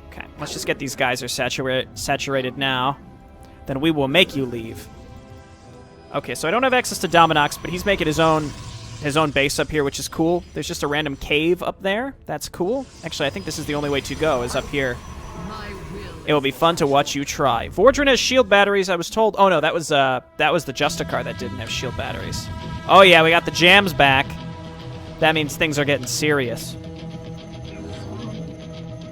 S1: Okay, let's just get these guys are saturated now. Then we will make you leave. Okay, so I don't have access to Dominox, but he's making his own base up here, which is cool. There's just a random cave up there. That's cool. Actually, I think this is the only way to go, is up here. It will be fun to watch you try. Vordran has shield batteries, I was told. Oh, no, that was the Justicar that didn't have shield batteries. Oh, yeah, we got the jams back. That means things are getting serious.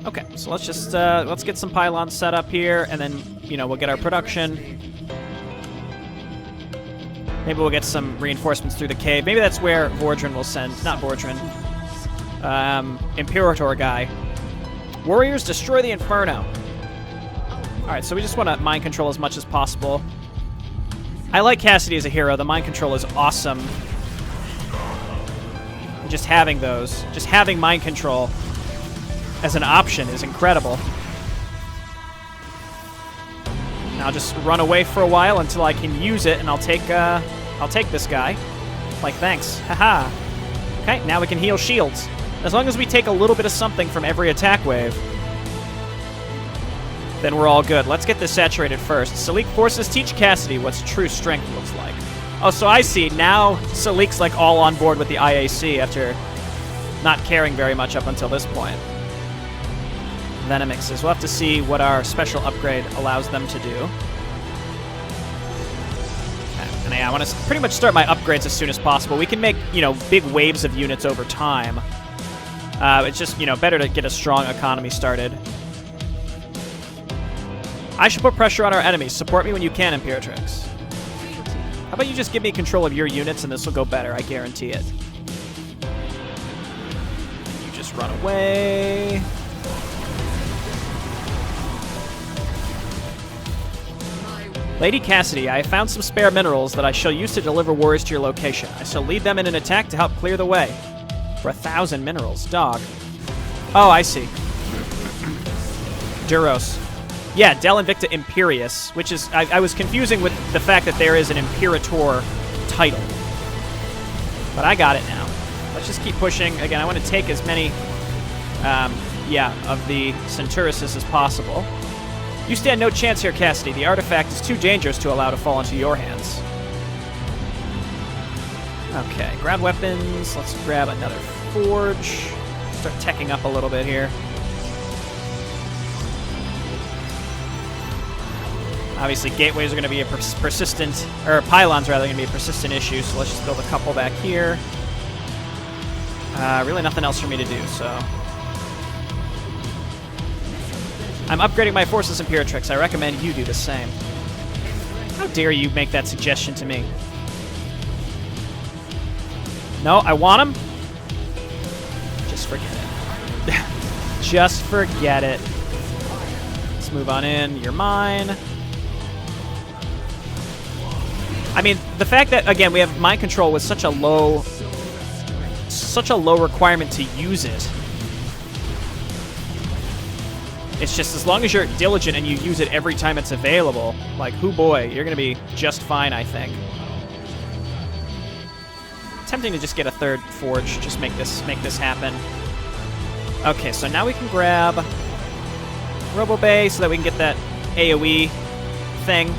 S1: Okay, so let's just, let's get some pylons set up here, and then, you know, we'll get our production. Maybe we'll get some reinforcements through the cave. Maybe that's where Vordran will send... Not Vordran. Imperator guy. Warriors, destroy the Inferno. Alright, so we just want to mind control as much as possible. I like Cassidy as a hero. The mind control is awesome. And just having those. Just having mind control as an option is incredible. I'll just run away for a while until I can use it, and I'll take this guy. Like, thanks. Haha. Okay, now we can heal shields. As long as we take a little bit of something from every attack wave, then we're all good. Let's get this saturated first. Salik forces teach Cassidy what true strength looks like. Oh, so I see. Now Salik's like all on board with the IAC after not caring very much up until this point. Venomixes. We'll have to see what our special upgrade allows them to do. Okay. And yeah, I want to pretty much start my upgrades as soon as possible. We can make, you know, big waves of units over time. It's just, you know, better to get a strong economy started. I should put pressure on our enemies. Support me when you can, Imperatrix. How about you just give me control of your units and this will go better, I guarantee it. You just run away. Lady Cassidy, I have found some spare minerals that I shall use to deliver warriors to your location. I shall lead them in an attack to help clear the way. For 1,000 minerals. Dog. Oh, I see. Duros. Yeah, Del Invicta Imperius, which is... I was confusing with the fact that there is an Imperator title. But I got it now. Let's just keep pushing. Again, I want to take as many, of the Centurises as possible. You stand no chance here, Cassidy. The artifact is too dangerous to allow to fall into your hands. Okay, grab weapons. Let's grab another forge. Start teching up a little bit here. Obviously, gateways are going to be a persistent, or pylons rather, going to be a persistent issue, so let's just build a couple back here. Really nothing else for me to do, so... I'm upgrading my forces, Imperatrix. I recommend you do the same. How dare you make that suggestion to me? No, I want him. Just forget it. Just forget it. Let's move on in. You're mine. I mean, the fact that, again, we have mind control with such a low requirement to use it. It's just as long as you're diligent and you use it every time it's available, like, hoo boy, you're going to be just fine, I think. Tempting to just get a third forge, just make this happen. Okay, so now we can grab Robo Bay so that we can get that AoE thing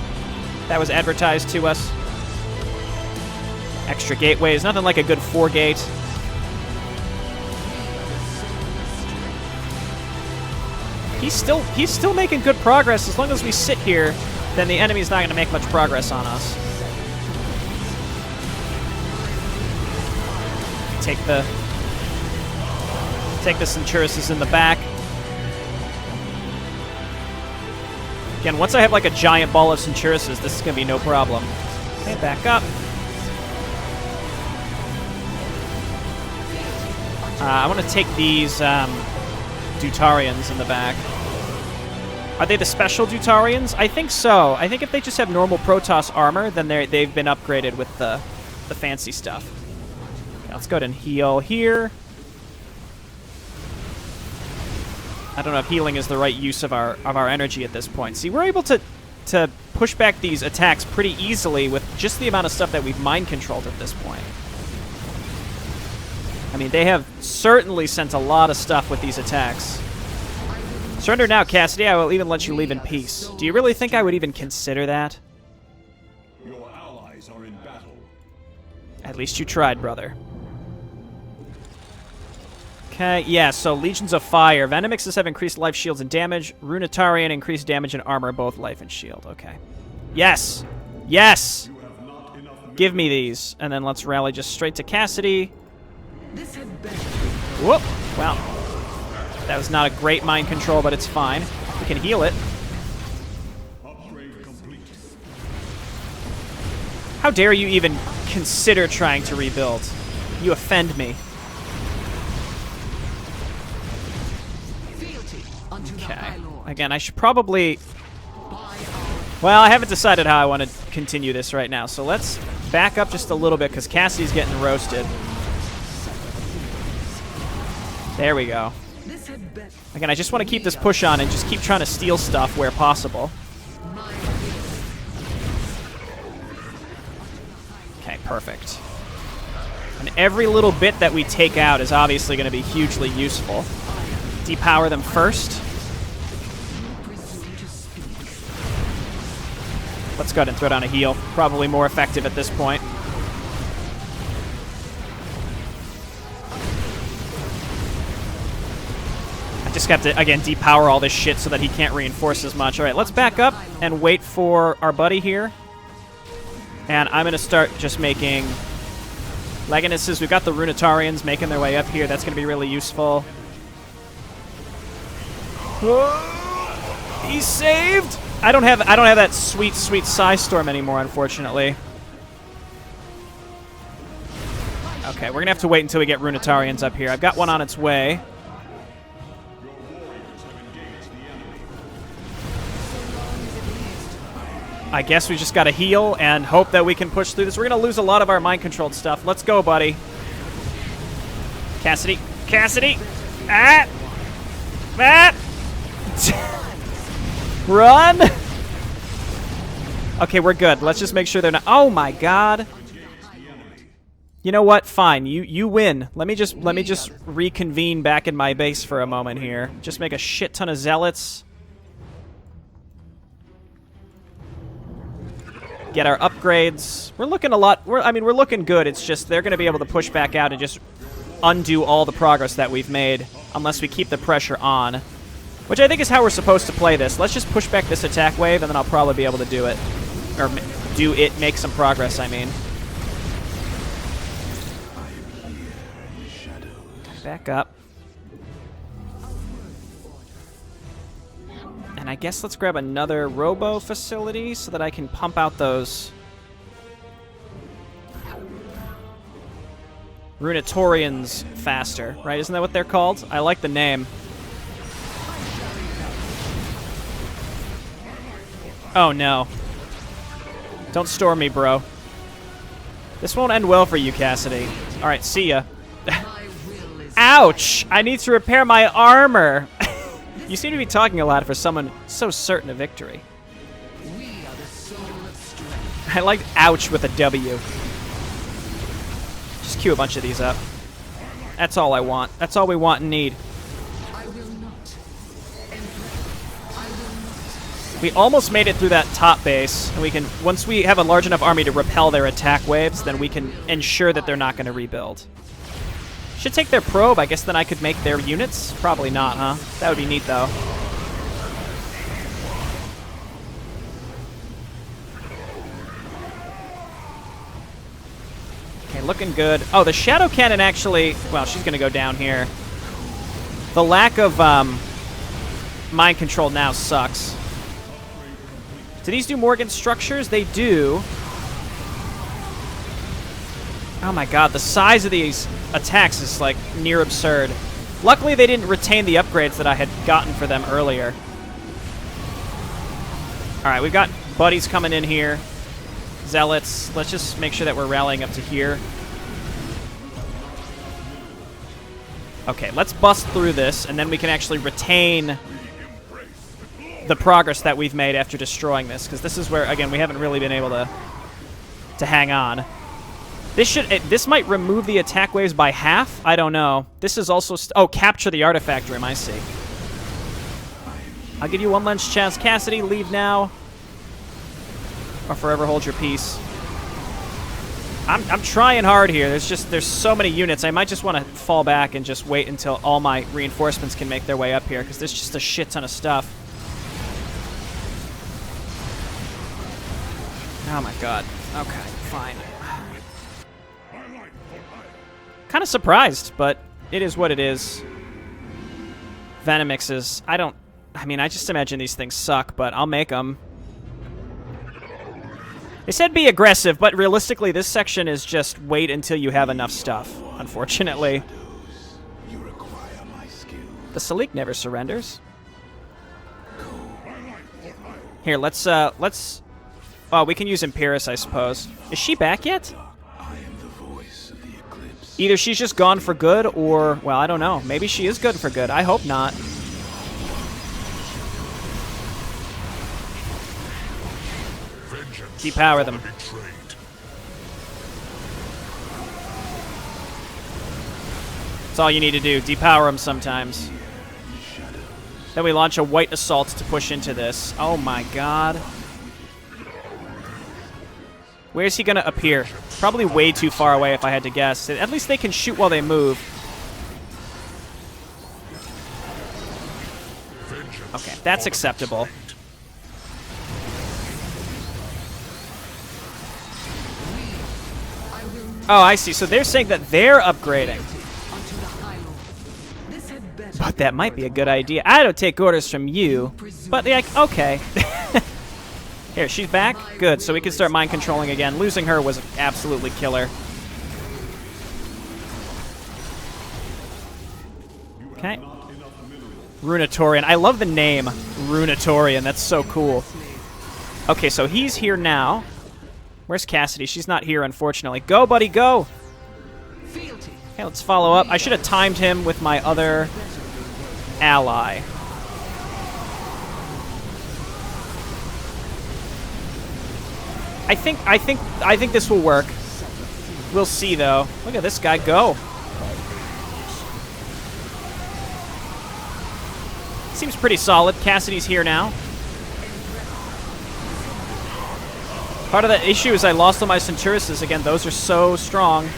S1: that was advertised to us. Extra gateways, nothing like a good 4-gate. He's still making good progress. As long as we sit here, then the enemy's not going to make much progress on us. Take the Centurises in the back. Again, once I have like a giant ball of Centurises, this is going to be no problem. Okay, back up. I want to take these Dutarians in the back. Are they the special Dutarians? I think so. I think if they just have normal Protoss armor, then they've been upgraded with the fancy stuff. Okay, let's go ahead and heal here. I don't know if healing is the right use of our energy at this point. See, we're able to push back these attacks pretty easily with just the amount of stuff that we've mind controlled at this point. I mean, they have certainly sent a lot of stuff with these attacks. Surrender now, Cassidy. I will even let you leave in peace. Do you really think I would even consider that?
S3: Your allies are in battle.
S1: At least you tried, brother. Okay, yeah, so Legions of Fire. Venomixes have increased life, shields, and damage. Runetarian increased damage and armor, both life and shield. Okay. Yes! Yes! Give me these. And then let's rally just straight to Cassidy.
S4: This had better.
S1: Whoop! Well, that was not a great mind control, but it's fine. We can heal it.
S3: Upgrade complete.
S1: How dare you even consider trying to rebuild? You offend me. Okay. Again, I should probably... Well, I haven't decided how I want to continue this right now, so let's back up just a little bit, because Cassidy's getting roasted. There we go. Again, I just want to keep this push on and just keep trying to steal stuff where possible. Perfect. And every little bit that we take out is obviously going to be hugely useful. Depower them first. Let's go ahead and throw down a heal. Probably more effective at this point. I just have to, again, depower all this shit so that he can't reinforce as much. All right, let's back up and wait for our buddy here. And I'm going to start just making Leganuses. We've got the Runetarians making their way up here. That's going to be really useful. He's saved. I don't have that sweet Psystorm anymore, unfortunately. Okay, we're gonna have to wait until we get Runetarians up here. I've got one on its way. I guess we just gotta heal and hope that we can push through this. We're gonna lose a lot of our mind-controlled stuff. Let's go, buddy. Cassidy. Cassidy! Ah! Ah! Run! Okay, we're good. Let's just make sure they're not... Oh my god. You know what? Fine. You win. Let me just reconvene back in my base for a moment here. Just make a shit ton of zealots. Get our upgrades. We're looking a lot... we're looking good. It's just they're going to be able to push back out and just undo all the progress that we've made unless we keep the pressure on. Which I think is how we're supposed to play this. Let's just push back this attack wave, and then I'll probably be able to do it. Or make some progress, I mean. Back up. And I guess let's grab another robo facility so that I can pump out those Runetorians faster, right? Isn't that what they're called? I like the name. Oh, no. Don't storm me, bro. This won't end well for you, Cassidy. Alright, see ya. Ouch! I need to repair my armor! You seem to be talking a lot for someone so certain of victory. I like ouch with a W. Just queue a bunch of these up. That's all I want. That's all we want and need. We almost made it through that top base, and we can, once we have a large enough army to repel their attack waves, then we can ensure that they're not going to rebuild. Should take their probe. I guess then I could make their units? Probably not, huh? That would be neat, though. Okay, looking good. Oh, the Shadow Cannon actually... well, she's going to go down here. The lack of mind control now sucks. Do these do Morgan structures? They do. Oh my god, the size of these attacks is like near absurd. Luckily they didn't retain the upgrades that I had gotten for them earlier. Alright, we've got buddies coming in here. Zealots. Let's just make sure that we're rallying up to here. Okay, let's bust through this, and then we can actually retain the progress that we've made after destroying this, because this is where, again, we haven't really been able to hang on. This might remove the attack waves by half? I don't know. This is also... oh, capture the artifact room, I see. I'll give you one lunch chance. Cassidy, leave now. Or forever hold your peace. I'm trying hard here. There's so many units. I might just want to fall back and just wait until all my reinforcements can make their way up here, because there's just a shit ton of stuff. Oh my god. Okay, fine. Kind of surprised, but it is what it is. Venomixes. I mean, I just imagine these things suck, but I'll make them. They said be aggressive, but realistically, this section is just wait until you have enough stuff, unfortunately. The Salik never surrenders. Here, let's... oh, we can use Imperius, I suppose. Is she back yet? Either she's just gone for good, or... well, I don't know. Maybe she is good for good. I hope not. Depower them. That's all you need to do. Depower him sometimes. Then we launch a white assault to push into this. Oh my god. Where's he gonna appear? Probably way too far away if I had to guess. At least they can shoot while they move. Okay, that's acceptable. Oh, I see. So they're saying that they're upgrading. But that might be a good idea. I don't take orders from you. But, like, okay. Here, she's back? Good, so we can start mind controlling again. Losing her was absolutely killer. Okay. Runatorian. I love the name Runatorian. That's so cool. Okay, so he's here now. Where's Cassidy? She's not here, unfortunately. Go, buddy, go! Okay, let's follow up. I should have timed him with my other ally. I think this will work. We'll see, though. Look at this guy go. Seems pretty solid. Cassidy's here now. Part of the issue is I lost all my Centurises. Again, those are so strong.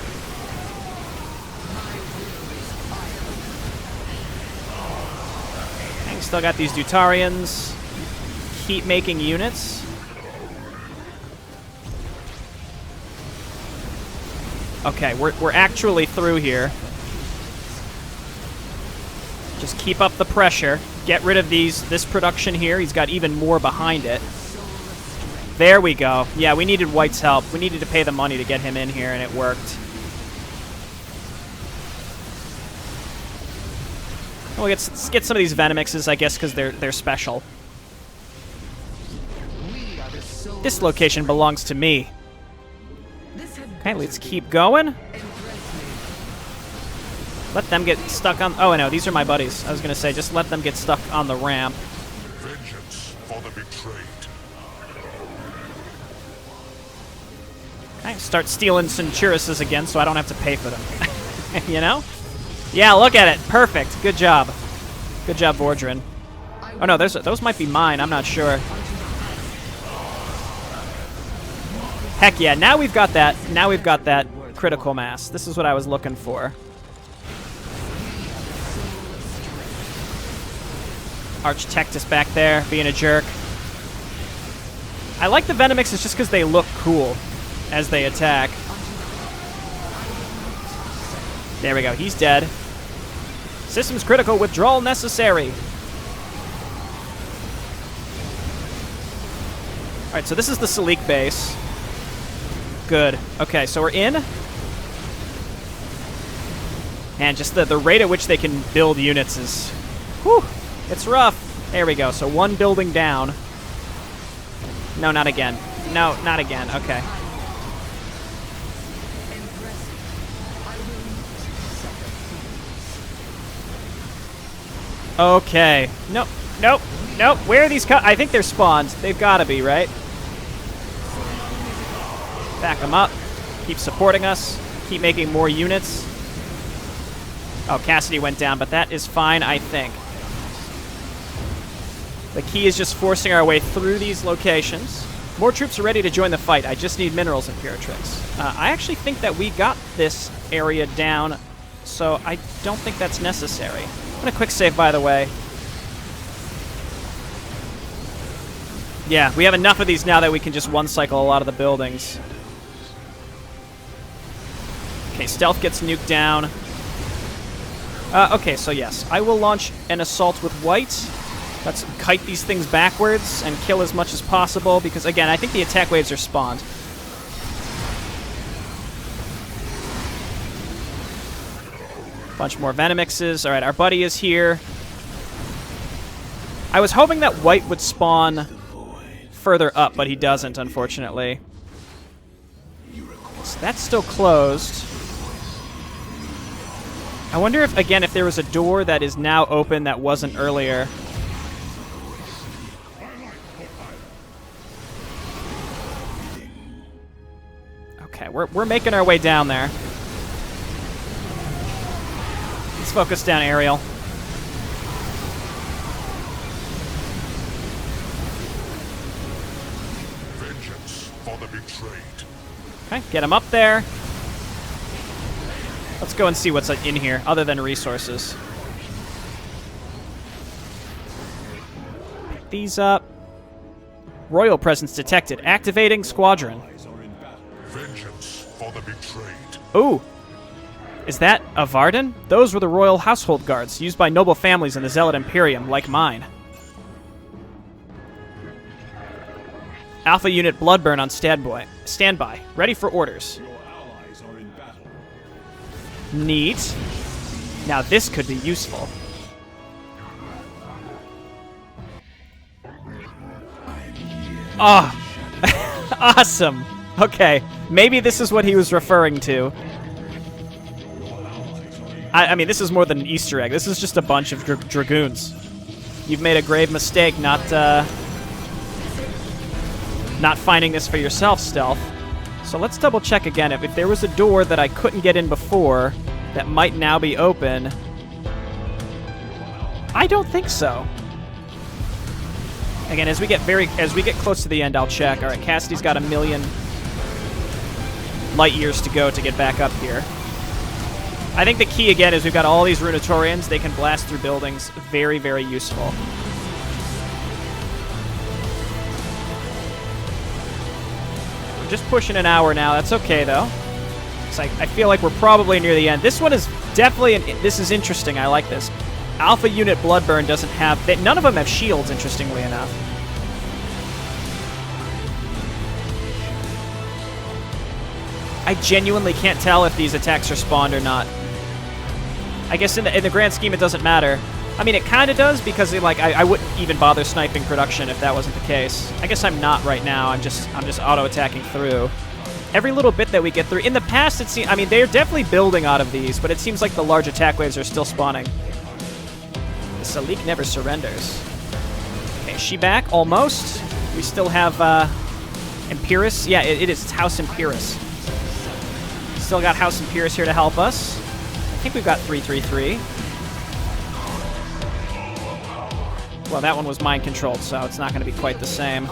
S1: Okay, still got these Dutarians. Keep making units. Okay, we're actually through here. Just keep up the pressure. Get rid of this production here. He's got even more behind it. There we go. Yeah, we needed White's help. We needed to pay the money to get him in here, and it worked. Well, let's get some of these Venomixes, I guess, because they're special. This location belongs to me. Okay, let's keep going. Let them get stuck on... Oh, no, these are my buddies. I was going to say, just let them get stuck on the ramp.
S3: Vengeance for the betrayed.
S1: Okay, start stealing Centurises again so I don't have to pay for them. You know? Yeah, look at it. Perfect. Good job. Good job, Vordrin. Oh, no, those might be mine. I'm not sure. Heck yeah, now we've got that. Now we've got that critical mass. This is what I was looking for. Architectus back there, being a jerk. I like the Venomixes just because they look cool as they attack. There we go, he's dead. Systems critical, withdrawal necessary. Alright, so this is the Salik base. Good. Okay, so we're in. And just the rate at which they can build units is... Whew! It's rough. There we go. So one building down. No, not again. No, not again. Okay. Okay. Nope. Nope. Nope. Where are these I think they're spawned. They've got to be, right? Back them up. Keep supporting us. Keep making more units. Oh, Cassidy went down, but that is fine, I think. The key is just forcing our way through these locations. More troops are ready to join the fight. I just need minerals, Imperatrix. I actually think that we got this area down, so I don't think that's necessary. I'm going to quick save, by the way. Yeah, we have enough of these now that we can just one-cycle a lot of the buildings. Okay, stealth gets nuked down. Okay, so yes, I will launch an assault with White. Let's kite these things backwards and kill as much as possible, because, again, I think the attack waves are spawned. Bunch more Venomixes. All right, our buddy is here. I was hoping that White would spawn further up, but he doesn't, unfortunately. So that's still closed. I wonder if, again, if there was a door that is now open that wasn't earlier. Okay, we're making our way down there. Let's focus down aerial.
S3: Vengeance for the betrayed.
S1: Okay, get him up there. Let's go and see what's in here, other than resources. Pick these up. Royal presence detected. Activating squadron.
S3: Vengeance for the betrayed.
S1: Ooh. Is that a Varden? Those were the royal household guards, used by noble families in the Zealot Imperium, like mine. Alpha unit Bloodburn on standby. Ready for orders. Neat. Now this could be useful. Oh, awesome. Okay, maybe this is what he was referring to. I mean, this is more than an Easter egg. This is just a bunch of dragoons. You've made a grave mistake not finding this for yourself, Stealth. So let's double check again. If there was a door that I couldn't get in before that might now be open, I don't think so. Again, as we get close to the end, I'll check. All right, Cassidy's got 1,000,000 light years to go to get back up here. I think the key, again, is we've got all these Runatorians. They can blast through buildings. Very, very useful. We're just pushing an hour now. That's okay, though. I feel like we're probably near the end. This one is definitely... this is interesting. I like this. Alpha Unit Bloodburn doesn't have... none of them have shields, interestingly enough. I genuinely can't tell if these attacks are spawned or not. I guess in the grand scheme, it doesn't matter. I mean, it kind of does, because I wouldn't even bother sniping production if that wasn't the case. I guess I'm not right now. I'm just auto-attacking through. Every little bit that we get through. In the past, it seems... I mean, they're definitely building out of these, but it seems like the large attack waves are still spawning. The Salik never surrenders. Okay, is she back? Almost. We still have Imperius. Yeah, it is. It's House Imperius. Still got House Imperius here to help us. I think we've got 333. Well, that one was mind-controlled, so it's not going to be quite the same.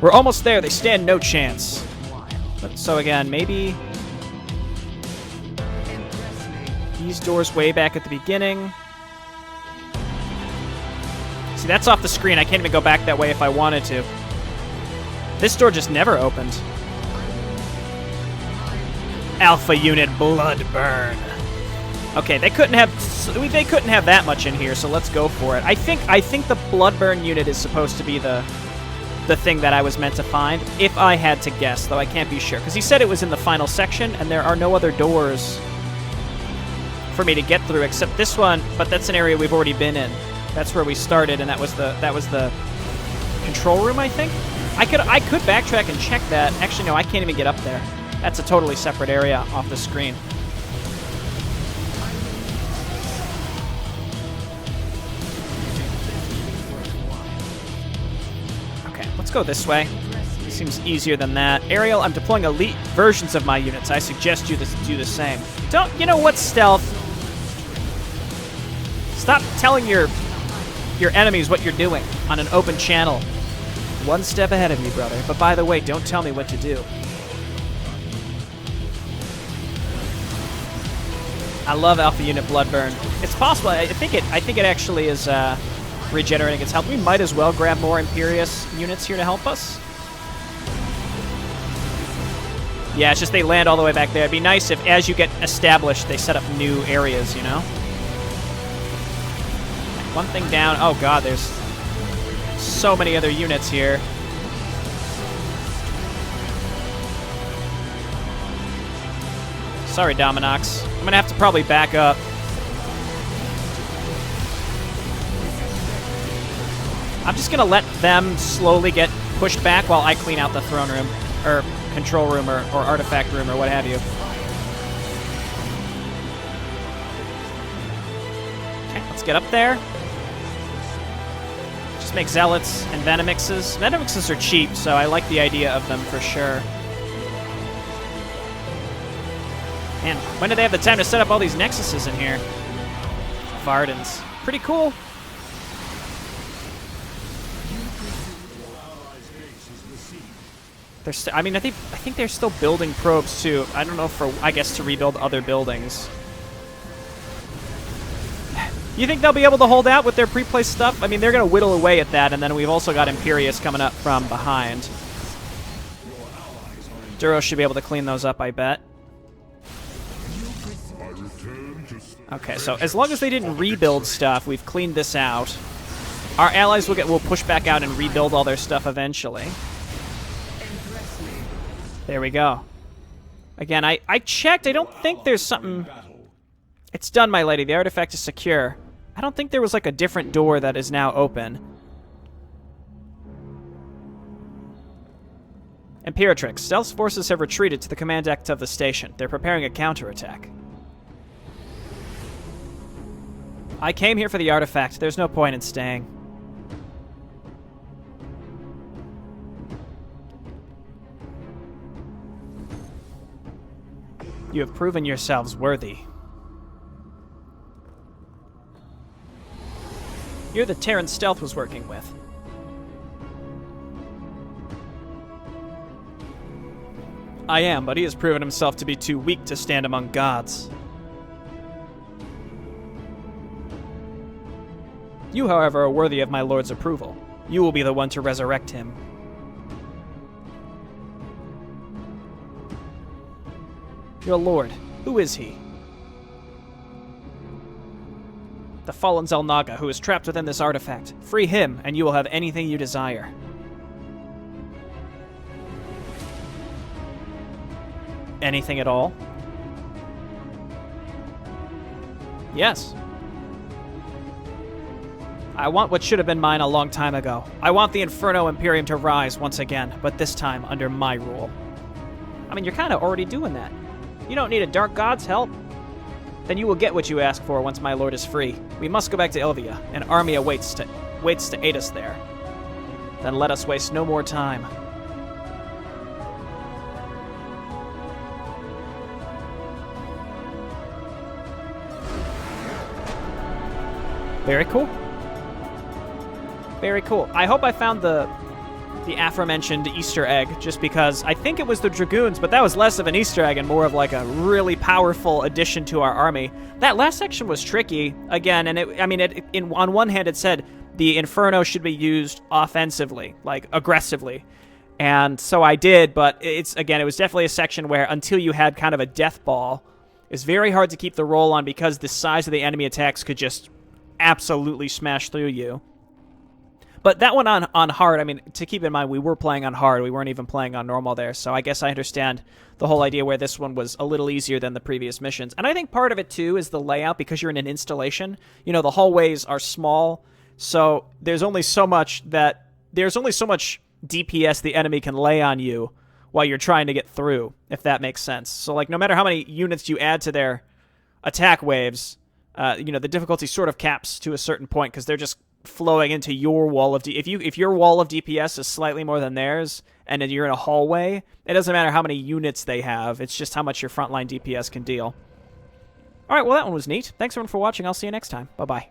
S1: We're almost there. They stand no chance. So again, maybe... these doors way back at the beginning. See, that's off the screen. I can't even go back that way if I wanted to. This door just never opened. Alpha Unit Bloodburn. Okay, they couldn't have that much in here, so let's go for it. I think the Bloodburn unit is supposed to be the thing that I was meant to find, if I had to guess, though I can't be sure. Because he said it was in the final section, and there are no other doors for me to get through except this one, but that's an area we've already been in. That's where we started, and that was the control room, I think? I could backtrack and check that. Actually, no, I can't even get up there. That's a totally separate area off the screen. Okay, let's go this way. Seems easier than that. Ariel, I'm deploying elite versions of my units. I suggest you do the same. You know what, Stealth? Stop telling your enemies what you're doing on an open channel. One step ahead of me, brother. But by the way, don't tell me what to do. I love Alpha Unit Bloodburn. It's possible. I think it actually is regenerating its health. We might as well grab more Imperius units here to help us. Yeah, it's just they land all the way back there. It'd be nice if, as you get established, they set up new areas, you know? One thing down. Oh, God, there's so many other units here. Sorry, Dominox. I'm going to have to probably back up. I'm just going to let them slowly get pushed back while I clean out the throne room, or control room, or artifact room, or what have you. Okay, let's get up there. Just make Zealots and Venomixes. Venomixes are cheap, so I like the idea of them for sure. Man, when did they have the time to set up all these nexuses in here? Vardens. Pretty cool. I mean, I think they're still building probes too. I don't know, for I guess to rebuild other buildings. You think they'll be able to hold out with their pre-placed stuff? I mean, they're going to whittle away at that, and then we've also got Imperius coming up from behind. Duros should be able to clean those up, I bet. Okay, so as long as they didn't rebuild stuff, we've cleaned this out. Our allies will push back out and rebuild all their stuff eventually. There we go. Again, I checked. I don't think there's something... It's done, my lady. The artifact is secure. I don't think there was like a different door that is now open. Imperatrix. Stealth's forces have retreated to the command deck of the station. They're preparing a counterattack. I came here for the artifact. There's no point in staying. You have proven yourselves worthy. You're the Terran Stealth was working with. I am, but he has proven himself to be too weak to stand among gods. You, however, are worthy of my lord's approval. You will be the one to resurrect him. Your lord, who is he? The fallen Zelnaga, who is trapped within this artifact. Free him, and you will have anything you desire. Anything at all? Yes. I want what should have been mine a long time ago. I want the Inferno Imperium to rise once again, but this time under my rule. I mean, you're kind of already doing that. You don't need a Dark God's help. Then you will get what you ask for once my lord is free. We must go back to Ilvia. An army awaits to aid us there. Then let us waste no more time. Very cool. Very cool. I hope I found the aforementioned Easter egg, just because I think it was the Dragoons, but that was less of an Easter egg and more of like a really powerful addition to our army. That last section was tricky, again, and on one hand it said the Inferno should be used offensively, like aggressively, and so I did, but it was definitely a section where until you had kind of a death ball, it's very hard to keep the roll on because the size of the enemy attacks could just absolutely smash through you. But that one on hard, I mean, to keep in mind, we were playing on hard. We weren't even playing on normal there, so I guess I understand the whole idea where this one was a little easier than the previous missions. And I think part of it, too, is the layout, because you're in an installation. You know, the hallways are small, so there's only so much DPS the enemy can lay on you while you're trying to get through, if that makes sense. So, like, no matter how many units you add to their attack waves, the difficulty sort of caps to a certain point, because they're just flowing into your wall of if your wall of DPS is slightly more than theirs, and then you're in a hallway, it doesn't matter how many units they have. It's just how much your frontline DPS can deal. All right, well, that one was neat. Thanks everyone for watching. I'll see you next time. Bye bye.